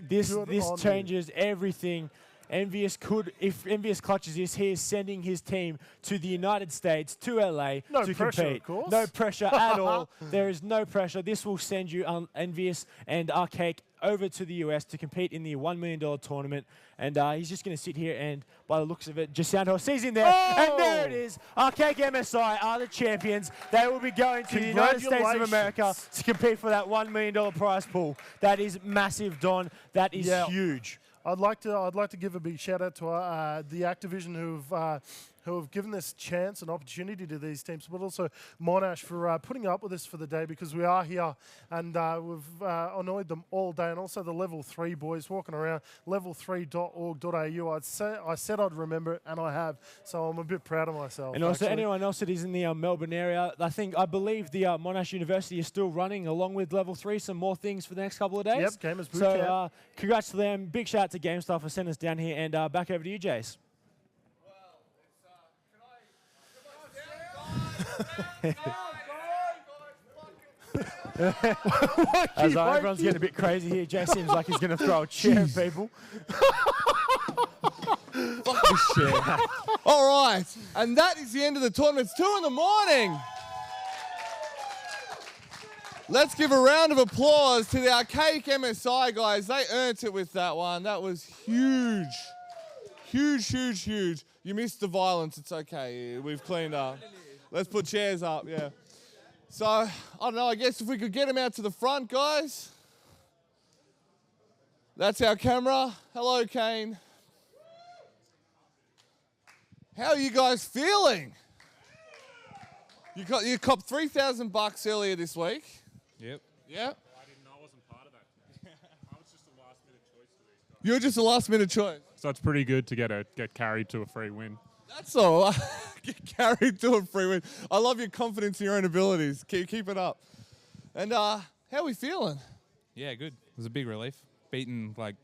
This changes everything. Envious if Envious clutches this, he is sending his team to the United States, to LA to compete. Of course. No pressure at all. There is no pressure. This will send you Envious and Arcade over to the US to compete in the $1 million tournament. And he's just going to sit here and, by the looks of it, Jacinto sees him there. And there it is. Arcade MSI are the champions. They will be going to the United States of America to compete for that $1 million prize pool. That is massive, Don. That is huge. I'd like to give a big shout out to the Activision who have given this chance and opportunity to these teams, but also Monash for putting up with us for the day, because we are here and we've annoyed them all day. And also the Level 3 boys walking around, level3.org.au. I said I'd remember it, and I have, so I'm a bit proud of myself. And also anyone else that is in the Melbourne area, I believe the Monash University is still running, along with Level 3, some more things for the next couple of days. Yep, Gamers Boot Camp. So congrats to them. Big shout out to GameStar for sending us down here, and back over to you, Jace. As everyone's getting a bit crazy here, Jay seems like he's going to throw a chair at people. shit. All right. And that is the end of the tournament. It's 2 in the morning. Let's give a round of applause to the Archaic MSI guys. They earned it with that one. That was huge. Huge, huge, huge. You missed the violence. It's okay. We've cleaned up. Let's put chairs up, yeah. So, I don't know, I guess if we could get him out to the front, guys. That's our camera. Hello, Kane. How are you guys feeling? You copped $3,000 earlier this week. Yep. Yeah? I didn't know, I wasn't part of that. I was just a last-minute choice for these guys. You're just a last-minute choice. So it's pretty good to get carried to a free win. That's all. Get carried to a free win. I love your confidence in your own abilities. Keep it up. And how are we feeling? Yeah, good. It was a big relief. Beaten, like,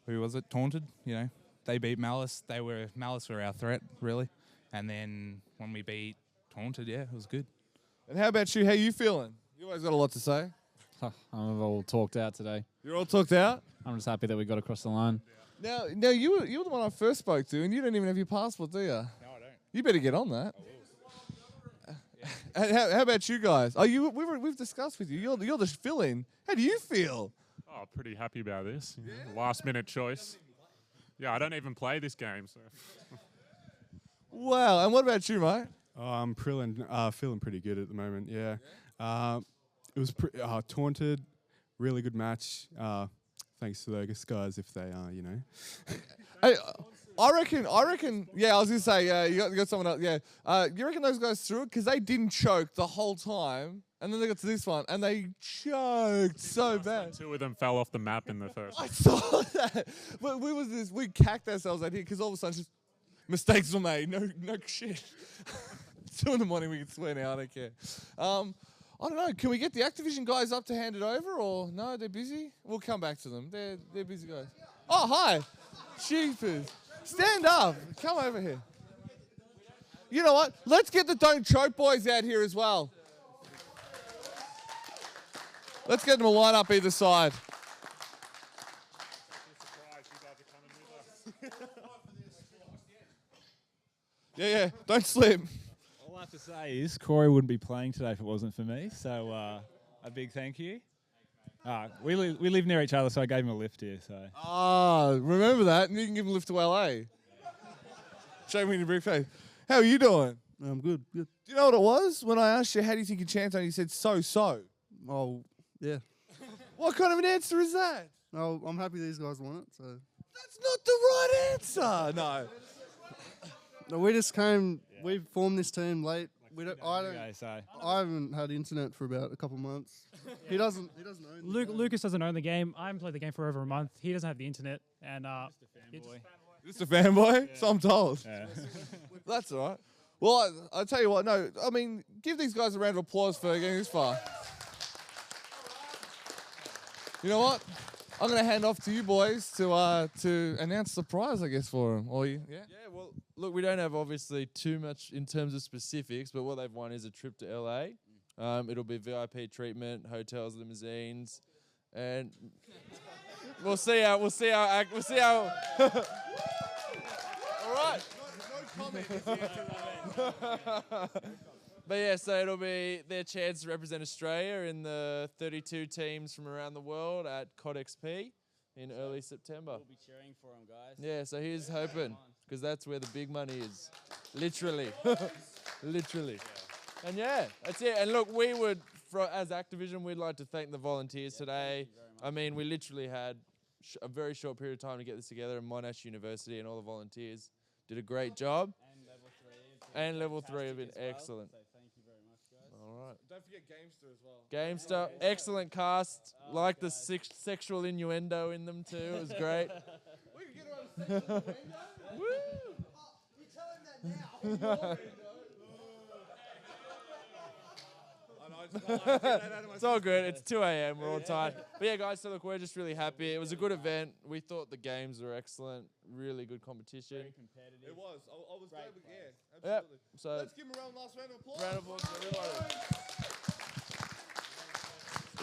who was it? Taunted, you know. They beat Malice. Malice were our threat, really. And then when we beat Taunted, yeah, it was good. And how about you? How you feeling? You always got a lot to say. I'm all talked out today. You're all talked out? I'm just happy that we got across the line. Now you were the one I first spoke to, and you don't even have your passport, do you? No, I don't. You better get on that. And how about you guys? We've discussed with you. You're the fill-in. How do you feel? Oh, pretty happy about this. Last-minute choice. Yeah, I don't even play this game, so. Wow. And what about you, mate? I'm feeling pretty good at the moment. Yeah. It was Taunted, really good match. Thanks to those guys if they are, you know. Hey, I reckon. Yeah, I was gonna say, you got someone else. Yeah, you reckon those guys threw it because they didn't choke the whole time, and then they got to this one and they choked so bad. 2 of them fell off the map in the first. I saw that. But we cacked ourselves out here because all of a sudden just mistakes were made. No shit. 2 in the morning, we can swear now. I don't care. I don't know. Can we get the Activision guys up to hand it over, or no? They're busy. We'll come back to them. They're busy guys. Oh, hi. Jeepers. Stand up. Come over here. You know what? Let's get the Don't Choke boys out here as well. Let's get them a line up either side. Yeah. Don't slip. All I have to say is Corey wouldn't be playing today if it wasn't for me. So a big thank you. We live near each other, so I gave him a lift here. So. Remember that, and you can give him a lift to LA. Show me your briefcase. How are you doing? I'm good. Do you know what it was? When I asked you, how do you think your chance on, you said so. Oh, yeah. What kind of an answer is that? No, I'm happy these guys won it. So. That's not the right answer. No. No, we just came. We formed this team late. I haven't had internet for about a couple months. He doesn't own. Lucas doesn't own the game. I haven't played the game for over a month. He doesn't have the internet, and Just a fanboy. Yeah. So I'm told. Yeah. That's all right. Well, I'll tell you what. No, I mean, give these guys a round of applause for getting this far. You know what? I'm going to hand off to you boys to announce the prize, I guess, for them. Or you? Yeah. Yeah. Well, look, we don't have obviously too much in terms of specifics, but what they've won is a trip to LA. It'll be VIP treatment, hotels, limousines, and we'll see how. All right. No comment. But yeah, so it'll be their chance to represent Australia in the 32 teams from around the world at COD XP in early September. We'll be cheering for them, guys. Yeah, so here's hoping, because that's where the big money is. Literally. Literally. Yeah. And yeah, that's it. And look, as Activision, we'd like to thank the volunteers today. I mean, we literally had a very short period of time to get this together, and Monash University and all the volunteers did a great job. And level 3 have been excellent. All right. Don't forget Gamester as well. Gamester, excellent cast. Like the sexual innuendo in them too. It was great. We can get around sexual innuendo. Woo! You tell him that now. It's all good. It's 2 a.m. We're all tired. But yeah, guys, so look, we're just really happy. It was a good event. We thought the games were excellent. Really good competition. Very competitive. It was. I was glad. Yeah, Yep. absolutely. So let's give him a last round of applause. Round of applause for everybody.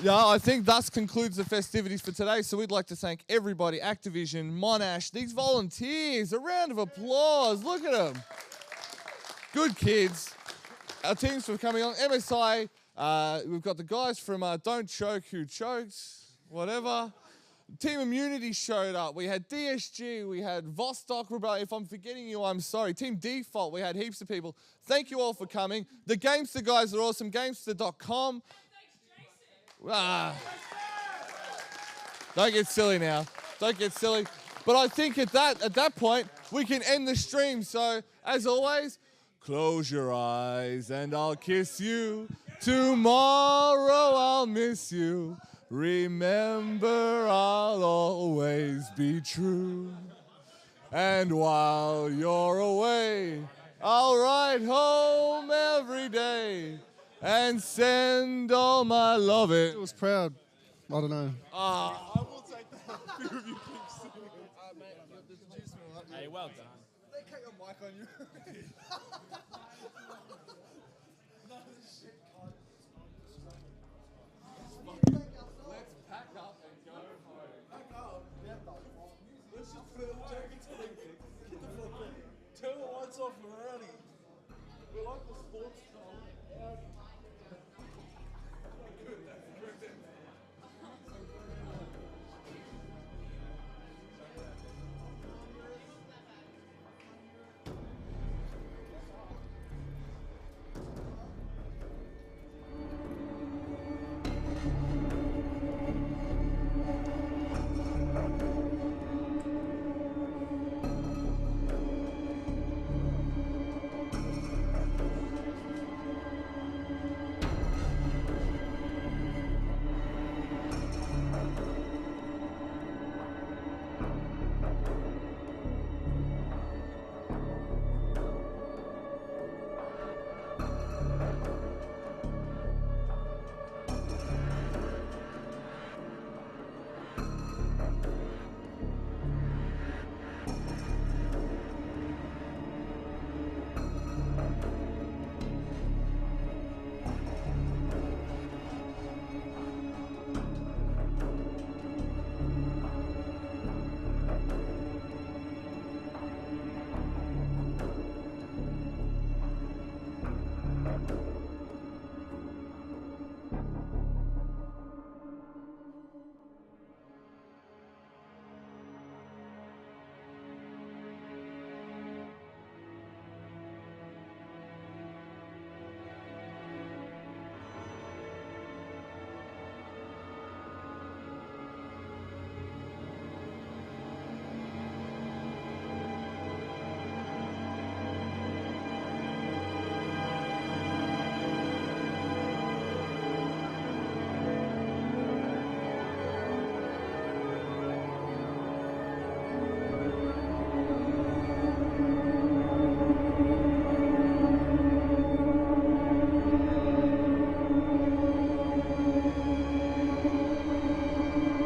Yeah, I think thus concludes the festivities for today. So we'd like to thank everybody, Activision, Monash, these volunteers. A round of applause. Look at them. Good kids. Our teams for coming on. MSI, we've got the guys from Don't Choke Who Choked, whatever. Team Immunity showed up. We had DSG, we had Vostok Rebellion. If I'm forgetting you, I'm sorry. Team Default, we had heaps of people. Thank you all for coming. The Gamester guys are awesome. Gamester.com. Don't get silly now. Don't get silly. But I think at that point, we can end the stream. So, as always, close your eyes and I'll kiss you. Tomorrow I'll miss you. Remember, I'll always be true. And while you're away, I'll write home every day and send all my loving. I was proud. I don't know. I will take that. Hey, well done. They cut your mic on you.